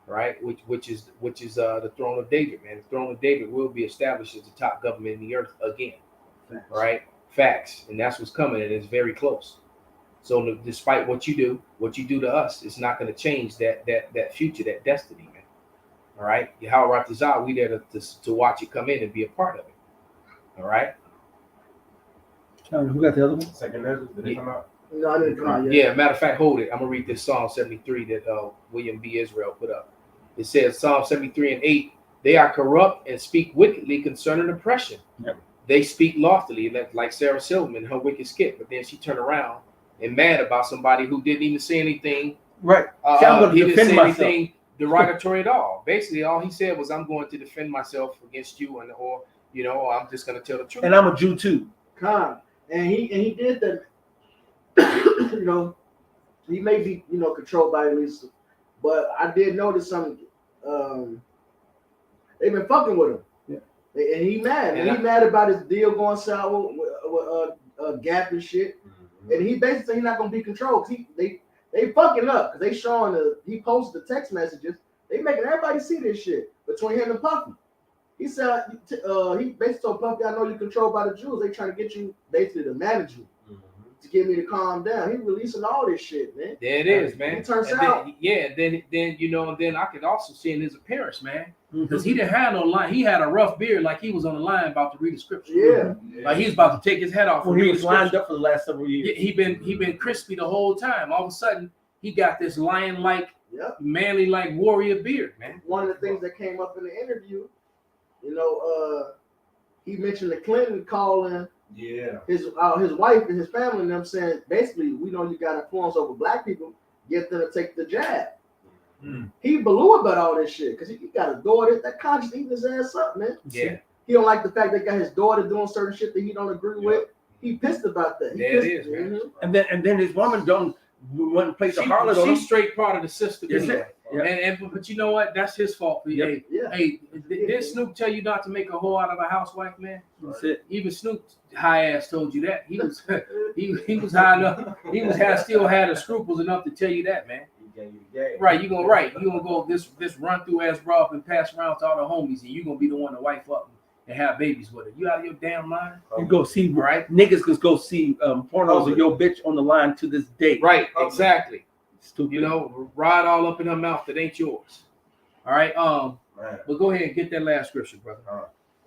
Right, which is the throne of David, man. The throne of David will be established as the top government in the earth again. Facts. Right, facts, and that's what's coming, and it's very close. So despite what you do to us, it's not going to change that future, that destiny, man. All right, Yahweh Ratazah, we there to watch it come in and be a part of it. All right. Who got the other one? Second Ezra, did they come out? No, I didn't come out yet. Yeah, matter of fact, hold it. I'm gonna read this Psalm 73 that William B. Israel put up. It says Psalm 73:8, they are corrupt and speak wickedly concerning oppression. Yep. They speak loftily, like Sarah Silverman, her wicked skit, but then she turned around and mad about somebody who didn't even say anything. Right. See, I'm going He to didn't defend say myself. anything derogatory at all. Basically, all he said was, "I'm going to defend myself against you," or I'm just going to tell the truth. And I'm a Jew too. Con. And he did that. He may be controlled by Lisa, but I did notice something. They've been fucking with him. Yeah. And he mad. And he mad about his deal going sour with Gap and shit. Mm-hmm. And he basically he's not gonna be controlled. They fucking up because they showing he posted the text messages. They making everybody see this shit between him and Puffy. He said he basically told Puffy, "I know you're controlled by the Jews. They trying to get you basically to manage you, to get me to calm down." He releasing all this shit, man. There it is, man. He turns and out. then then I could also see in his appearance, man, because he didn't have no line. He had a rough beard, like he was on the line about to read the scripture. Yeah. Like he was about to take his head off. Well, and he read was the lined scripture. up for the last several years. He been crispy the whole time. All of a sudden, he got this lion-like, Yep. manly-like warrior beard, man. One of the things that came up in the interview, he mentioned the Clinton calling Yeah. his wife and his family and them saying, basically, we know you got influence over black people, get them to take the jab. He blew about all this shit because he got a daughter. That conscience eating his ass up, man. Yeah. He don't like the fact that got his daughter doing certain shit that he don't agree with. He pissed about that. He There it pissed, is, man. Mhm. And then his woman went and played the harlot on him. She's straight part of the system. Yes, Anyway. sir. Yeah. But you know what? That's his fault. Yep. Yeah. Hey, did Snoop tell you not to make a hoe out of a housewife, man? That's it. Even Snoop high ass told you that. He was he was high enough. Still had the scruples enough to tell you that, man. He gave you the game. Right, you gonna go this run through ass bra up and pass around to all the homies, and you gonna be the one to wife up and have babies with her. You out of your damn mind? You go see Right. niggas can go see pornos of your bitch on the line to this day. Right, exactly. Stupid. Ride all up in her mouth that ain't yours. All right, Man. but go ahead and get that last scripture, brother.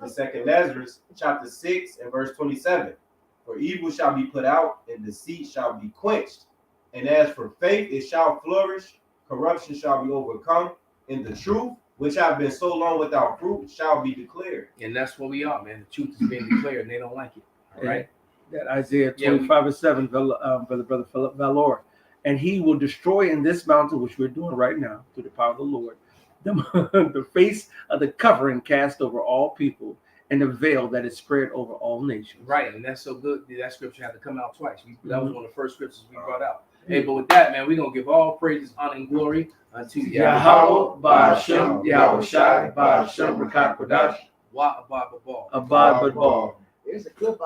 The second Lazarus, chapter 6 and verse 27. For evil shall be put out, and deceit shall be quenched. And as for faith, it shall flourish. Corruption shall be overcome. And the truth, which have been so long without fruit, shall be declared. And that's what we are, man. The truth is being declared, and they don't like it. All right. That Isaiah Yeah, 25:7, brother Philip Valor. And he will destroy in this mountain, which we're doing right now, through the power of the Lord, the face of the covering cast over all people, and the veil that is spread over all nations. Right, and that's so good. That scripture had to come out twice. That was one of the first scriptures we brought out. Hey, but with that, man, we're gonna give all praises, honor, and glory unto Yahweh, Ba'ashem, Yahweh Shai, Ba'ashem, Rakak Kodash, Wa Abba Babal. Abad Badbal. There's a clip I